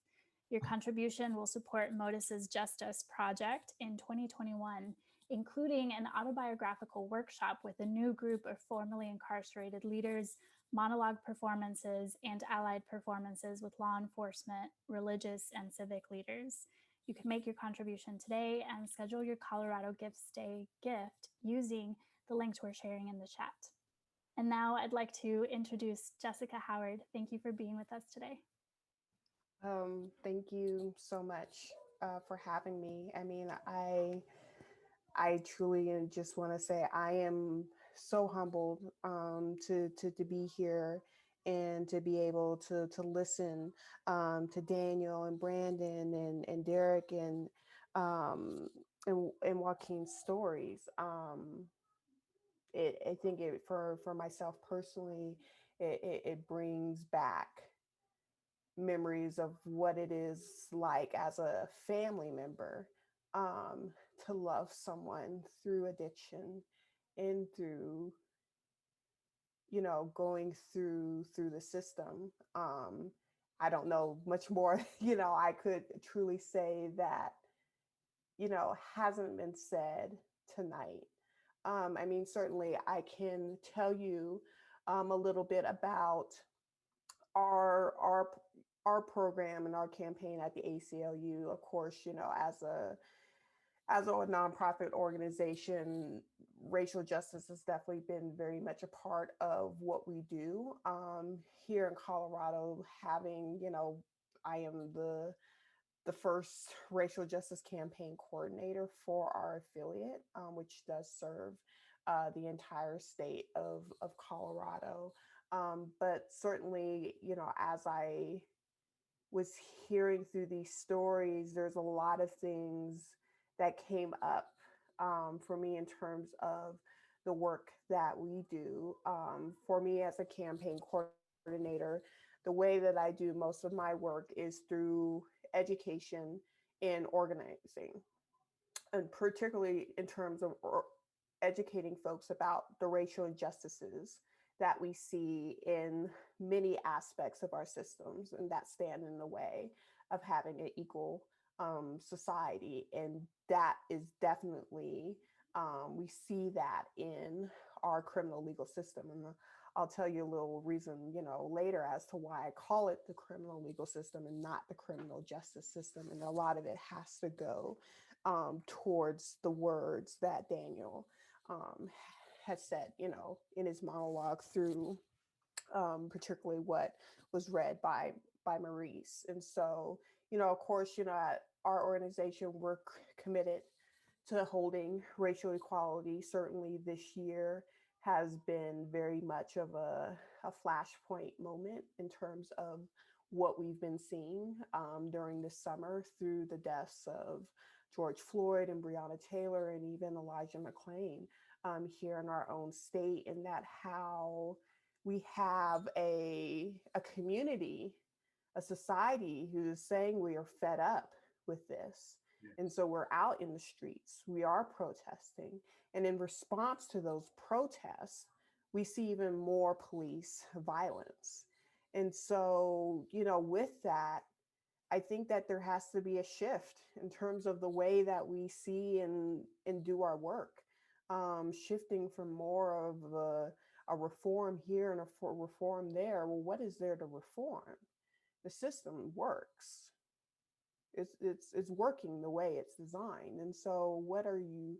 Your contribution will support Motus's JustUs project in 2021, including an autobiographical workshop with a new group of formerly incarcerated leaders, monologue performances, and allied performances with law enforcement, religious, and civic leaders. You can make your contribution today and schedule your Colorado Gives Day gift using the links we're sharing in the chat. And now I'd like to introduce Jessica Howard. Thank you for being with us today. Thank you so much for having me. I mean, I truly just want to say I am so humbled to be here and to be able to listen to Daniel and Brandon and Dereck and Joaquin's stories. I think for myself personally, it brings back memories of what it is like as a family member to love someone through addiction and through going through the system. I don't know much more I could truly say that hasn't been said tonight. I mean, certainly I can tell you a little bit about our program and our campaign at the ACLU. Of course, as a nonprofit organization, racial justice has definitely been very much a part of what we do here in Colorado. Having, I am the first racial justice campaign coordinator for our affiliate, which does serve the entire state of Colorado. But certainly, as I was hearing through these stories, there's a lot of things that came up for me in terms of the work that we do. For me as a campaign coordinator, the way that I do most of my work is through education and organizing, and particularly in terms of educating folks about the racial injustices that we see in many aspects of our systems and that stand in the way of having an equal society. And that is definitely, we see that in our criminal legal system. And I'll tell you a little reason, later as to why I call it the criminal legal system and not the criminal justice system. And a lot of it has to go towards the words that Daniel has said, in his monologue through particularly what was read by Maurice. And so, of course, at our organization, we're committed to holding racial equality. Certainly this year has been very much of a flashpoint moment in terms of what we've been seeing during the summer through the deaths of George Floyd and Breonna Taylor and even Elijah McClain here in our own state, and that how we have a community, a society who's saying we are fed up with this. Yes. And so we're out in the streets, we are protesting. And in response to those protests, we see even more police violence. And so, with that, I think that there has to be a shift in terms of the way that we see and do our work, shifting from more of a reform here and a reform there. Well, what is there to reform? The system works. It's working the way it's designed. And so what are you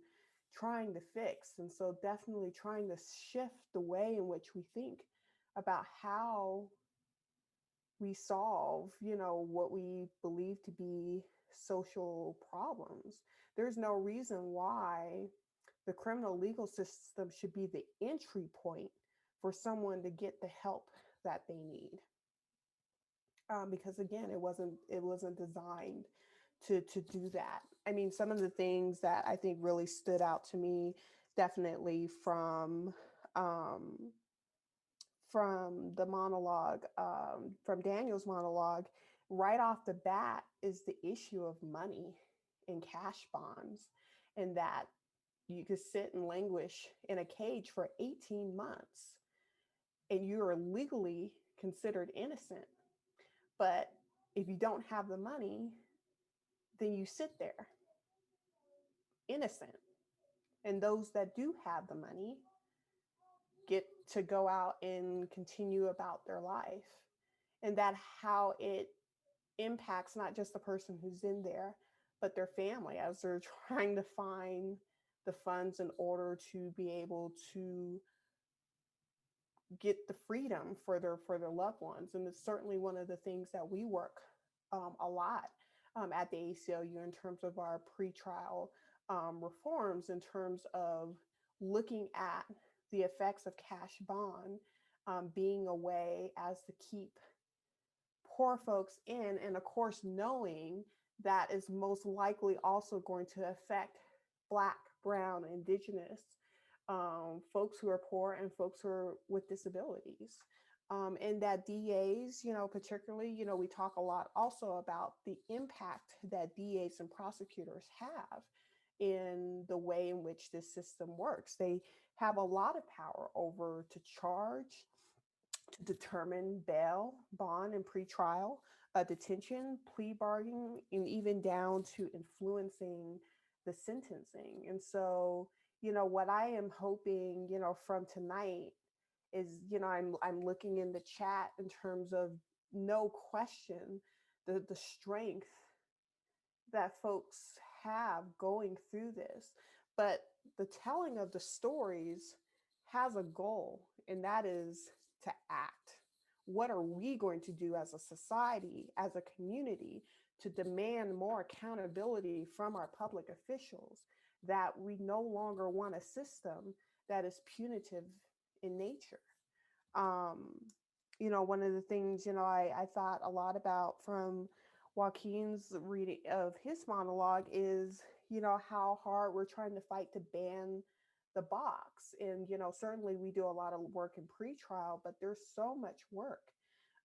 trying to fix? And so definitely trying to shift the way in which we think about how we solve, what we believe to be social problems. There's no reason why the criminal legal system should be the entry point for someone to get the help that they need. Because again, it wasn't designed to do that. I mean, some of the things that I think really stood out to me, definitely from the monologue, from Daniel's monologue, right off the bat is the issue of money and cash bonds, and that you could sit and languish in a cage for 18 months and you are legally considered innocent. But if you don't have the money, then you sit there innocent. And those that do have the money get to go out and continue about their life. And that how it impacts not just the person who's in there, but their family as they're trying to find the funds in order to be able to get the freedom for their loved ones. And it's certainly one of the things that we work a lot at the ACLU in terms of our pretrial reforms, in terms of looking at the effects of cash bond being a way as to keep poor folks in, and of course knowing that is most likely also going to affect Black, Brown, Indigenous folks who are poor and folks who are with disabilities. And that DAs, particularly, we talk a lot also about the impact that DAs and prosecutors have in the way in which this system works. They have a lot of power over to charge, to determine bail, bond, and pretrial detention, plea bargaining, and even down to influencing the sentencing. And so, what I am hoping, from tonight is, I'm looking in the chat in terms of no question the strength that folks have going through this, but the telling of the stories has a goal, and that is to act. What are we going to do as a society, as a community, to demand more accountability from our public officials, that we no longer want a system that is punitive in nature? One of the things, I thought a lot about from Joaquin's reading of his monologue is, how hard we're trying to fight to ban the box. And, certainly we do a lot of work in pretrial, but there's so much work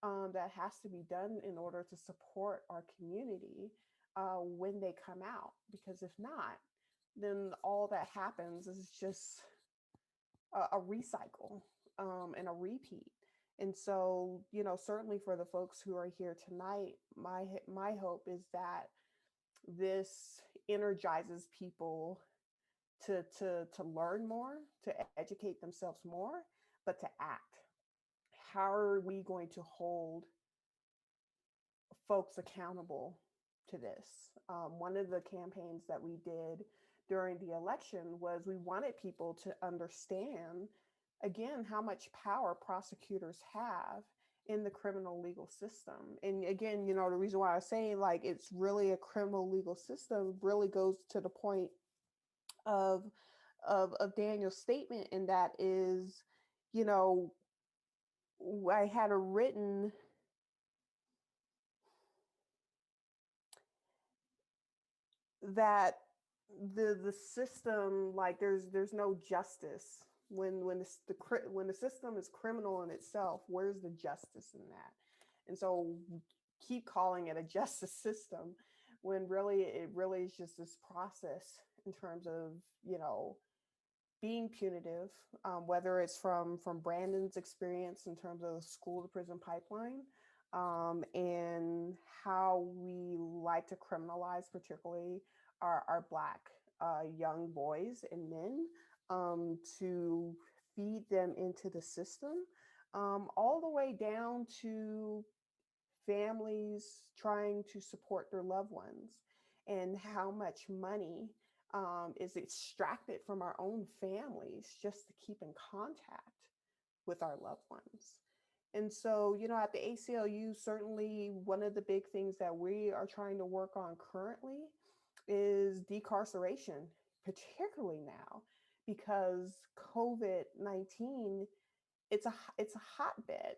that has to be done in order to support our community when they come out. Because if not, then all that happens is just a recycle and a repeat. And so, certainly for the folks who are here tonight, my hope is that this energizes people to learn more, to educate themselves more, but to act. How are we going to hold folks accountable to this? One of the campaigns that we did during the election was we wanted people to understand, again, how much power prosecutors have in the criminal legal system. And again, the reason why I was saying it's really a criminal legal system really goes to the point of Daniel's statement, and that is, I had a written that the system, there's no justice when the system is criminal in itself. Where's the justice in that? And so we keep calling it a justice system when really it really is just this process in terms of being punitive, whether it's from Brandon's experience in terms of the school to prison pipeline, and how we like to criminalize particularly our Black young boys and men, to feed them into the system, all the way down to families trying to support their loved ones, and how much money is extracted from our own families just to keep in contact with our loved ones. And so, at the ACLU, certainly one of the big things that we are trying to work on currently is decarceration, particularly now, because COVID-19, it's a hotbed.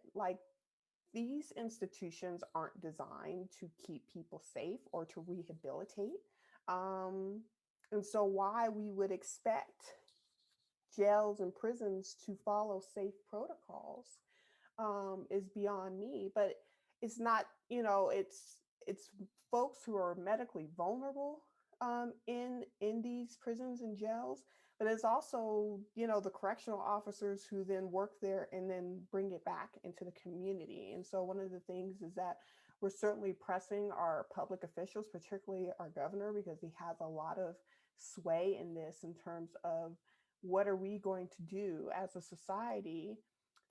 These institutions aren't designed to keep people safe or to rehabilitate. And so why we would expect jails and prisons to follow safe protocols is beyond me. But it's not, it's folks who are medically vulnerable in these prisons and jails, but it's also, the correctional officers who then work there and then bring it back into the community. And so one of the things is that we're certainly pressing our public officials, particularly our governor, because he has a lot of sway in this in terms of what are we going to do as a society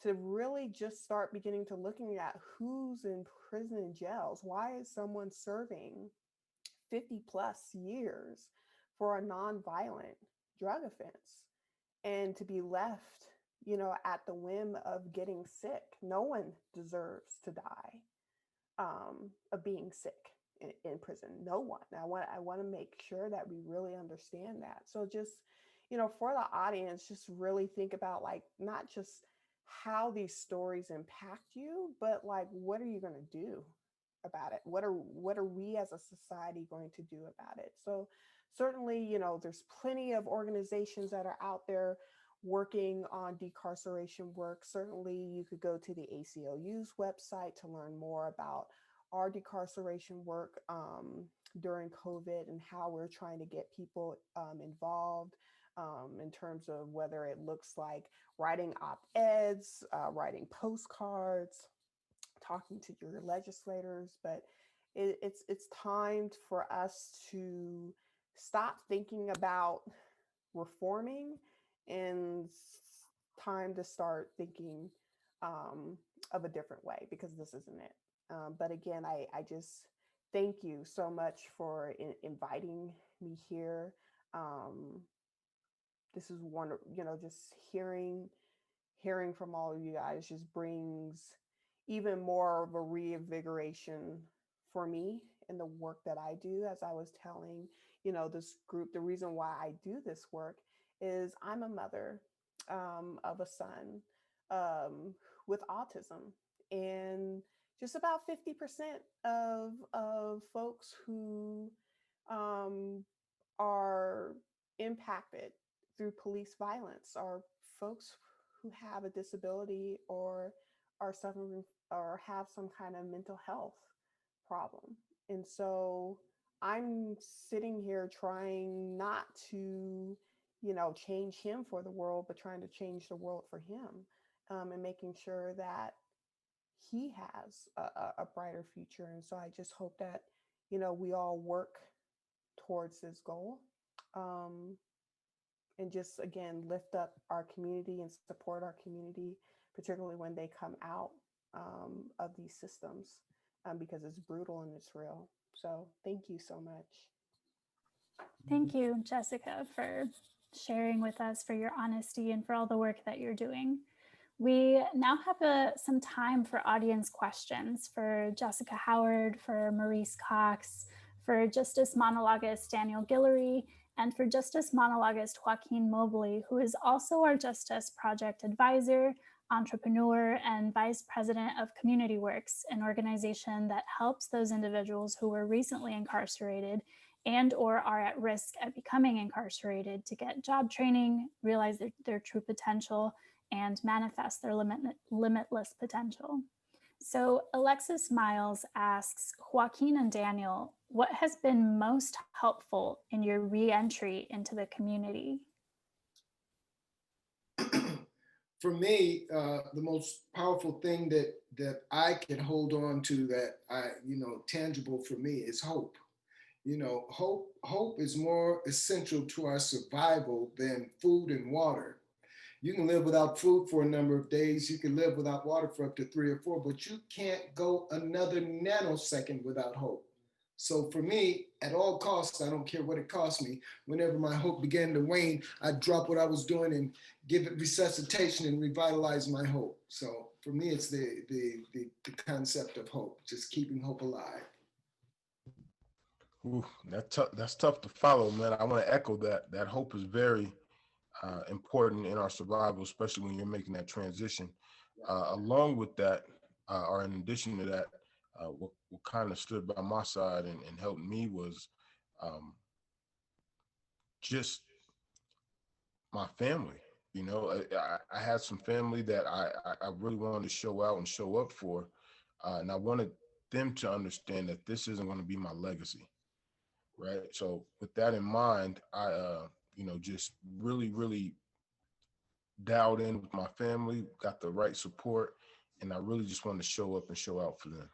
to really just start beginning to looking at who's in prison and jails. Why is someone serving 50 plus years for a nonviolent drug offense, and to be left, at the whim of getting sick. No one deserves to die of being sick in prison. No one. I want to make sure that we really understand that. So just, for the audience, just really think about like not just how these stories impact you, but like what are you going to do about it? What are we as a society going to do about it? So certainly, there's plenty of organizations that are out there working on decarceration work. Certainly, you could go to the ACLU's website to learn more about our decarceration work during COVID and how we're trying to get people involved in terms of whether it looks like writing op-eds, writing postcards, talking to your legislators. But it's time for us to stop thinking about reforming and time to start thinking of a different way, because this isn't it. But again, I just thank you so much for inviting me here. This is wonderful, just hearing from all of you guys just brings even more of a reinvigoration for me in the work that I do. As I was telling, this group, the reason why I do this work is I'm a mother of a son with autism, and just about 50% of folks who are impacted through police violence are folks who have a disability or are suffering or have some kind of mental health problem. And so I'm sitting here trying not to, change him for the world, but trying to change the world for him, and making sure that he has a brighter future. And so I just hope that, we all work towards this goal. And just, again, lift up our community and support our community, particularly when they come out of these systems, because it's brutal and it's real. So thank you so much. Thank you, Jessica, for sharing with us, for your honesty, and for all the work that you're doing. We now have some time for audience questions for Jessica Howard, for Maurice Cox, for Justice monologist Daniel Guillory, and for Justice monologist Joaquin Mobley, who is also our Justice Project advisor, entrepreneur, and vice president of Community Works, an organization that helps those individuals who were recently incarcerated and or are at risk at becoming incarcerated to get job training, realize their true potential, and manifest their limitless potential. So Alexis Miles asks, Joaquin and Daniel, what has been most helpful in your re-entry into the community? For me, the most powerful thing that I can hold on to, that tangible for me, is hope. Hope is more essential to our survival than food and water. You can live without food for a number of days. You can live without water for up to 3 or 4, but you can't go another nanosecond without hope. So for me, at all costs, I don't care what it costs me, whenever my hope began to wane, I'd drop what I was doing and give it resuscitation and revitalize my hope. So for me, it's the concept of hope, just keeping hope alive. Ooh, that's tough to follow, man. I want to echo that. That hope is very important in our survival, especially when you're making that transition. Along with that, or in addition to that, what kind of stood by my side and helped me was just my family. I had some family that I really wanted to show out and show up for, and I wanted them to understand that this isn't going to be my legacy, right? So with that in mind, I just really dialed in with my family, got the right support, and I really just wanted to show up and show out for them.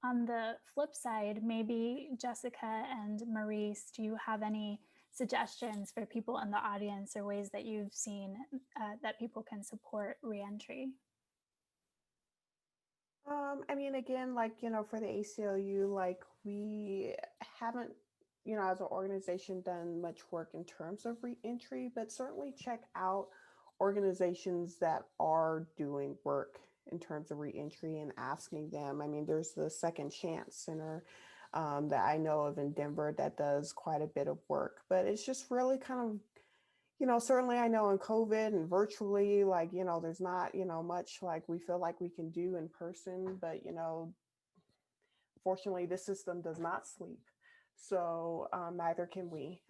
On the flip side, maybe Jessica and Maurice, do you have any suggestions for people in the audience or ways that you've seen that people can support reentry? I mean, again, like, for the ACLU, like, we haven't as an organization, done much work in terms of reentry, but certainly check out organizations that are doing work in terms of reentry and asking them. I mean, there's the Second Chance Center that I know of in Denver that does quite a bit of work, but it's just really kind of, certainly I know in COVID and virtually, like, there's not, much like we feel like we can do in person, but, fortunately, this system does not sleep. So neither can we.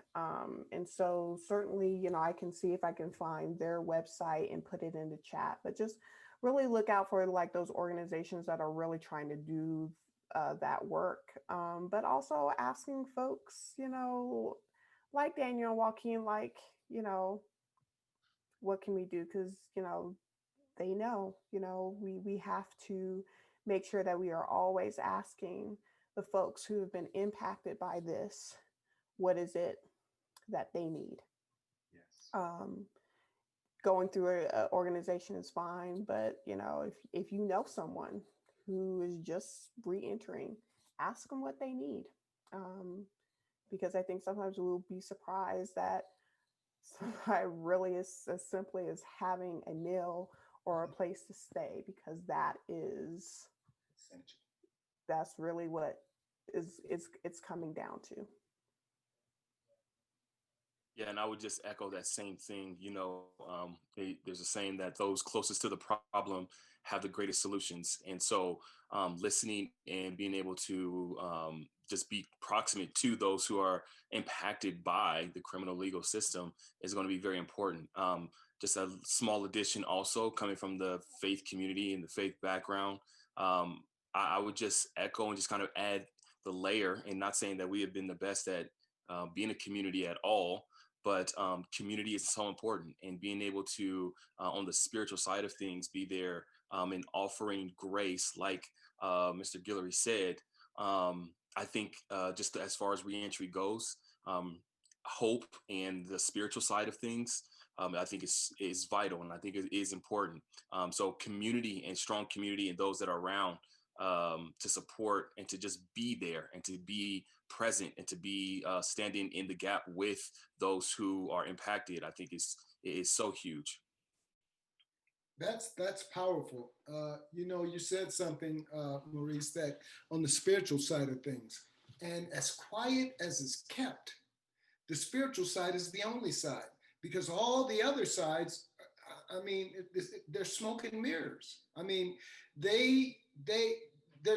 And so certainly, I can see if I can find their website and put it in the chat, but just really look out for like those organizations that are really trying to do that work. But also asking folks, like Daniel and Joaquin, like, what can we do? Because, they know, we have to make sure that we are always asking the folks who have been impacted by this, what is it that they need? Yes. Going through an organization is fine, but if you know someone who is just re-entering, ask them what they need, because I think sometimes we'll be surprised that somebody really is as simply as having a meal or a place to stay, because that is Essential. That's really what it's coming down to. Yeah, and I would just echo that same thing. There's a saying that those closest to the problem have the greatest solutions. And so listening and being able to just be proximate to those who are impacted by the criminal legal system is going to be very important. Just a small addition also coming from the faith community and the faith background. I would just echo and just kind of add the layer, and not saying that we have been the best at being a community at all, but community is so important, and being able to, on the spiritual side of things, be there and offering grace, like Mr. Guillory said. I think just as far as reentry goes, hope and the spiritual side of things, I think is vital, and I think it is important. So community and strong community and those that are around to support and to just be there and to be present and to be standing in the gap with those who are impacted, I think is so huge. That's powerful. You said something, Maurice, that on the spiritual side of things, and as quiet as it's kept, the spiritual side is the only side, because all the other sides, I mean, they're smoke and mirrors. I mean, they're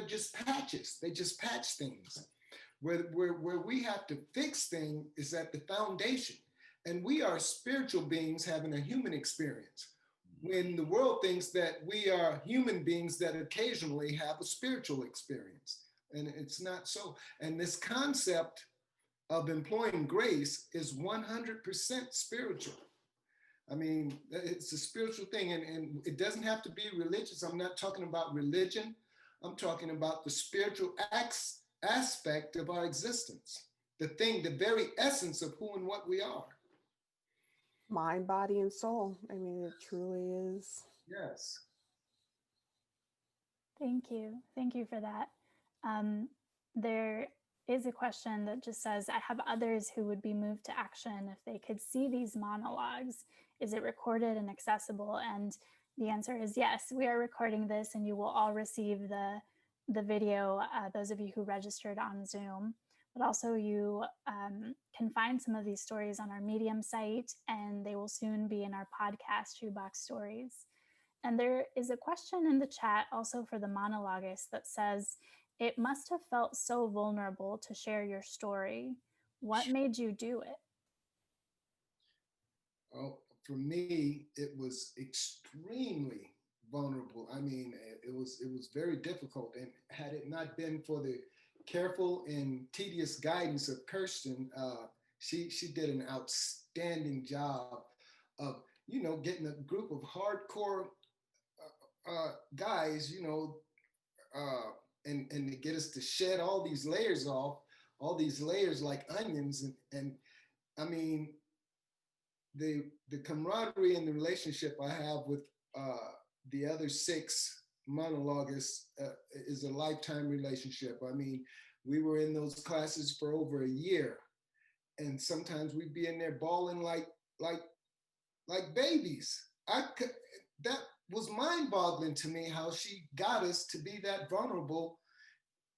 just patches. They just patch things. Where we have to fix things is at the foundation. And we are spiritual beings having a human experience, when the world thinks that we are human beings that occasionally have a spiritual experience. And it's not so. And this concept of employing grace is 100% spiritual. I mean, it's a spiritual thing, and it doesn't have to be religious. I'm not talking about religion. I'm talking about the spiritual aspect of our existence, the very essence of who and what we are. Mind, body, and soul. I mean, it truly is. Yes. Thank you. Thank you for that. There is a question that just says, I have others who would be moved to action if they could see these monologues. Is it recorded and accessible? And the answer is yes. We are recording this, and you will all receive the video, those of you who registered on Zoom. But also you can find some of these stories on our Medium site, and they will soon be in our podcast, Shoebox Stories. And there is a question in the chat also for the monologist that says, it must have felt so vulnerable to share your story. What made you do it? Oh, for me, it was extremely vulnerable. I mean, it was very difficult. And had it not been for the careful and tedious guidance of Kirsten, she did an outstanding job of, getting a group of hardcore guys, and to get us to shed all these layers off, all these layers like onions. And I mean, the camaraderie and the relationship I have with the other 6 monologists is a lifetime relationship. I mean, we were in those classes for over a year. And sometimes we'd be in there bawling like babies. That was mind-boggling to me, how she got us to be that vulnerable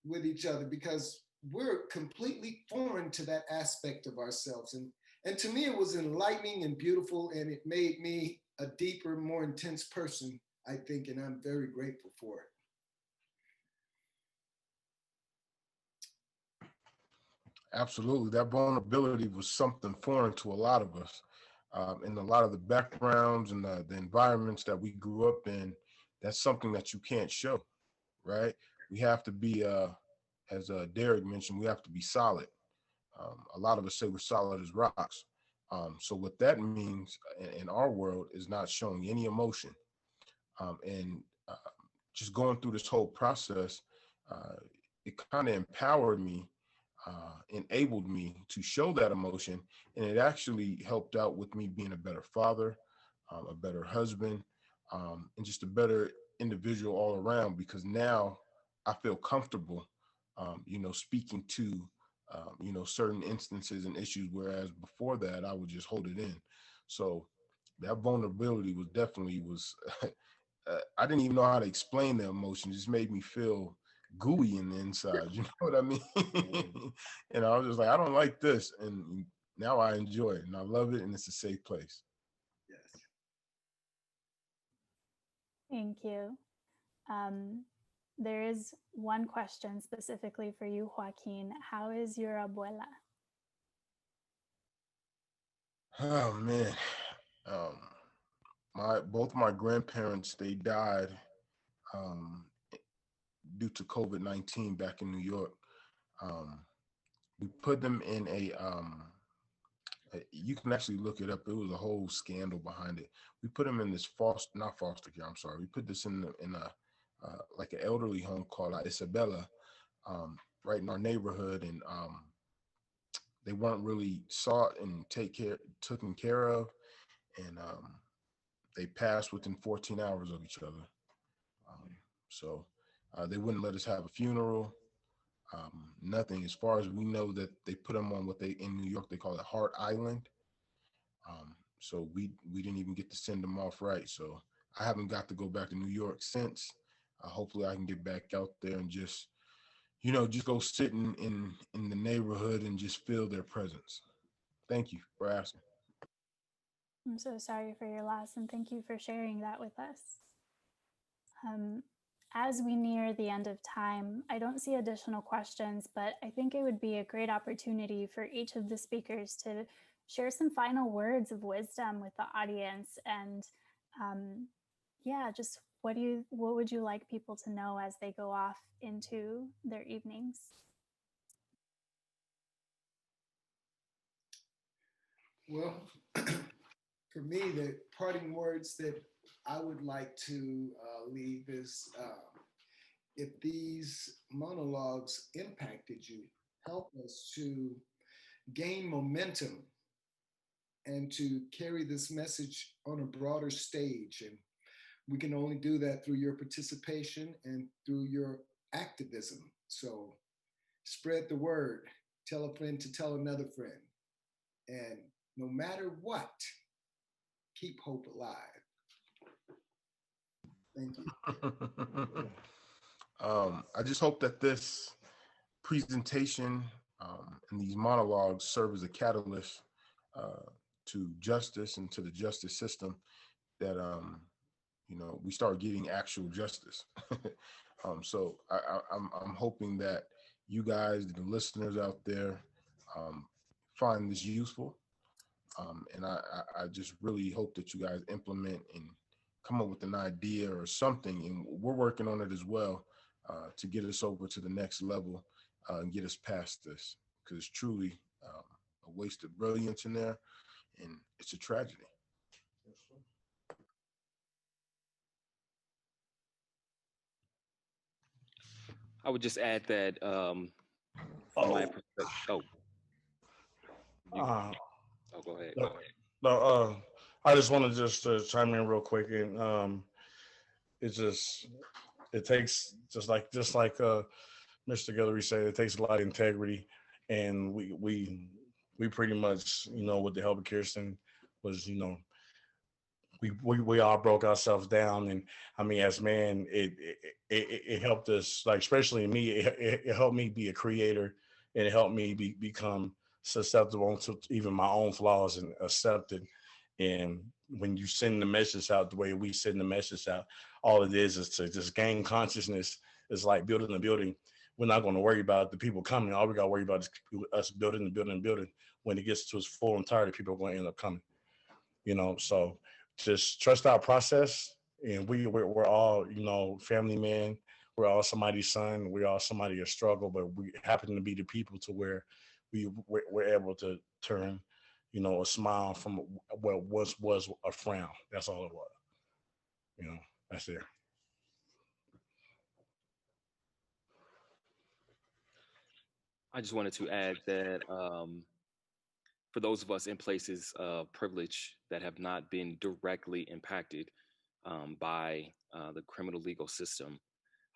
with each other, because we're completely foreign to that aspect of ourselves. And to me, it was enlightening and beautiful, and it made me a deeper, more intense person, I think, and I'm very grateful for it. Absolutely. That vulnerability was something foreign to a lot of us. In a lot of the backgrounds and the environments that we grew up in, that's something that you can't show, right? We have to be, as Dereck mentioned, we have to be solid. A lot of us say we're solid as rocks. So what that means in our world is not showing any emotion. And just going through this whole process, it kind of empowered me, enabled me to show that emotion, and it actually helped out with me being a better father, a better husband, and just a better individual all around, because now I feel comfortable, speaking to, certain instances and issues, whereas before that I would just hold it in. So that vulnerability was definitely I didn't even know how to explain the emotion. It just made me feel gooey in the inside, you know what I mean? And I was just like, I don't like this, and now I enjoy it and I love it, and it's a safe place. Yes. Thank you. There is one question specifically for you, Joaquin. How is your abuela? Oh man. Both my grandparents, they died due to COVID-19 back in New York. We put them in you can actually look it up. It was a whole scandal behind it. We put them in this not foster care, I'm sorry. We put this in a like an elderly home called Isabella, right in our neighborhood. And they weren't really sought and taken care of. And they passed within 14 hours of each other. So they wouldn't let us have a funeral. Nothing. As far as we know, that they put them on what in New York, they call it Heart Island. So we didn't even get to send them off right. So I haven't got to go back to New York since. Hopefully I can get back out there and just go sit in the neighborhood and just feel their presence. Thank you for asking. I'm so sorry for your loss, and thank you for sharing that with us. As we near the end of time, I don't see additional questions, but I think it would be a great opportunity for each of the speakers to share some final words of wisdom with the audience. And just what would you like people to know as they go off into their evenings? Well, for me, the parting words that I would like to leave is, if these monologues impacted you, help us to gain momentum and to carry this message on a broader stage. And we can only do that through your participation and through your activism. So spread the word, tell a friend to tell another friend. And no matter what, keep hope alive. Thank you. I just hope that this presentation and these monologues serve as a catalyst to justice and to the justice system, that we start getting actual justice. So I'm hoping that you guys, the listeners out there, find this useful. And I just really hope that you guys implement and come up with an idea or something. And we're working on it as well, to get us over to the next level and get us past this, because it's truly a waste of brilliance in there, and it's a tragedy. I would just add that my perspective. Go ahead. No, I just wanted to chime in real quick, and it takes just like Mr. Guillory said, it takes a lot of integrity, and we we pretty much, with the help of Kirsten, was, we all broke ourselves down. And I mean, as man, it helped us, like, especially me, it helped me be a creator, and it helped me become susceptible to even my own flaws and accepted. And when you send the message out the way we send the message out, all it is to just gain consciousness. It's like building a building. We're not going to worry about the people coming. All we got to worry about is us building and building and building. When it gets to its full entirety, people are going to end up coming. So just trust our process. And we're all, family man. We're all somebody's son. We're all somebody's struggle, but we happen to be the people to where we're able to turn, a smile from what was a frown. That's all it was. That's it. I just wanted to add that for those of us in places of privilege that have not been directly impacted by the criminal legal system,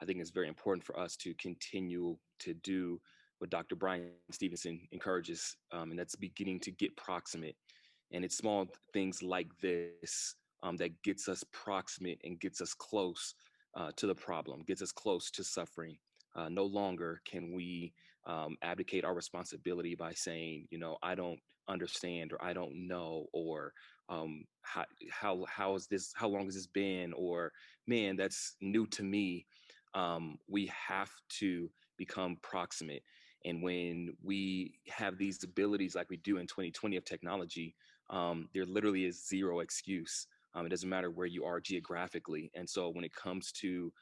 I think it's very important for us to continue to do what Dr. Brian Stevenson encourages, and that's beginning to get proximate. And it's small things like this that gets us proximate and gets us close to the problem, gets us close to suffering. No longer can we abdicate our responsibility by saying, I don't understand, or I don't know, or how is this? How long has this been? Or, man, that's new to me. We have to become proximate. And when we have these abilities like we do in 2020 of technology, there literally is zero excuse. It doesn't matter where you are geographically. And so when it comes to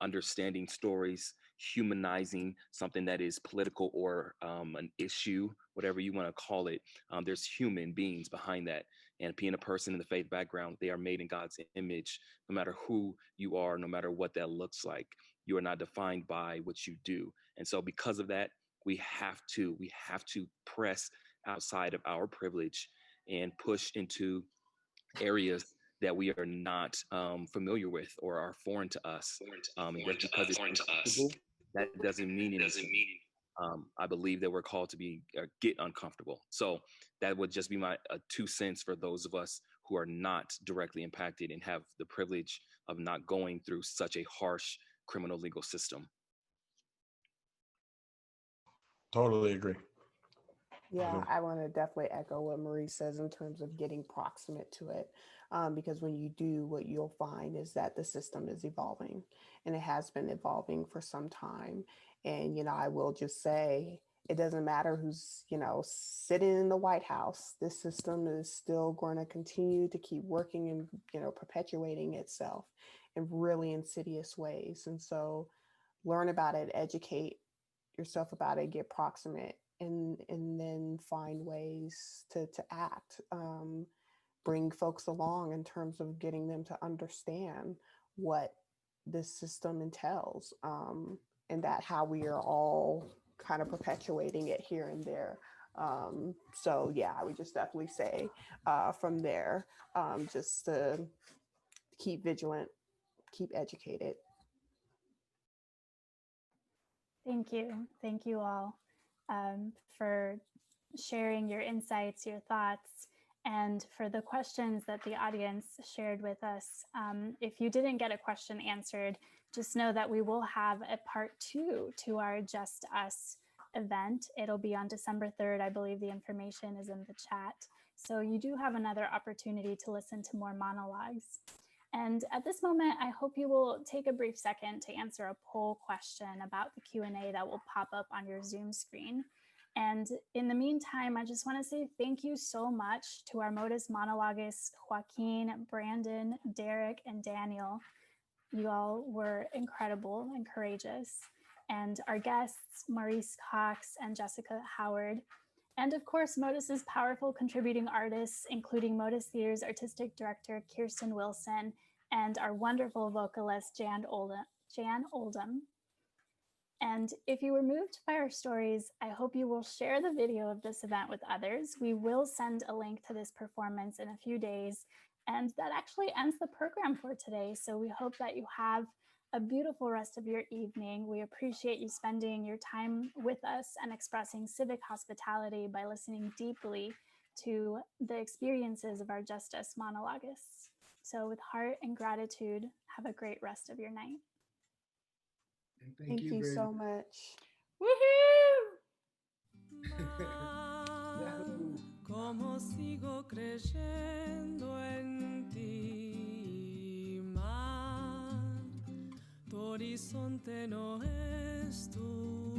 understanding stories, humanizing something that is political or an issue, whatever you want to call it, there's human beings behind that. And being a person in the faith background, they are made in God's image. No matter who you are, no matter what that looks like, you are not defined by what you do. And so because of that, we have to press outside of our privilege and push into areas that we are not familiar with or are foreign to us. Just because it's uncomfortable, that doesn't mean anything. I believe that we're called to get uncomfortable. So that would just be my 2 cents for those of us who are not directly impacted and have the privilege of not going through such a harsh criminal legal system. Totally agree. Yeah, I want to definitely echo what Maurice says in terms of getting proximate to it. Because when you do, what you'll find is that the system is evolving, and it has been evolving for some time. And, I will just say, it doesn't matter who's, sitting in the White House, this system is still going to continue to keep working and, perpetuating itself in really insidious ways. And so learn about it, educate yourself about it, get proximate, and then find ways to act. Bring folks along in terms of getting them to understand what this system entails, and that how we are all kind of perpetuating it here and there. So yeah, I would just definitely say from there, just to keep vigilant, keep educated. Thank you. Thank you all for sharing your insights, your thoughts, and for the questions that the audience shared with us. If you didn't get a question answered, just know that we will have a part 2 to our Just Us event. It'll be on December 3rd. I believe the information is in the chat. So you do have another opportunity to listen to more monologues. And at this moment, I hope you will take a brief second to answer a poll question about the Q&A that will pop up on your Zoom screen. And in the meantime, I just want to say thank you so much to our Motus monologists, Joaquin, Brandon, Dereck, and Daniel. You all were incredible and courageous. And our guests, Maurice Cox and Jessica Howard. And of course, Motus's powerful contributing artists, including Motus Theater's artistic director, Kirsten Wilson, and our wonderful vocalist, Jann Oldham. And if you were moved by our stories, I hope you will share the video of this event with others. We will send a link to this performance in a few days. And that actually ends the program for today. So we hope that you have a beautiful rest of your evening. We appreciate you spending your time with us and expressing civic hospitality by listening deeply to the experiences of our Justus monologists. So with heart and gratitude, have a great rest of your night. And Thank you very so much. much. Woohoo! Como sigo creyendo en ti, mar, tu horizonte no es tu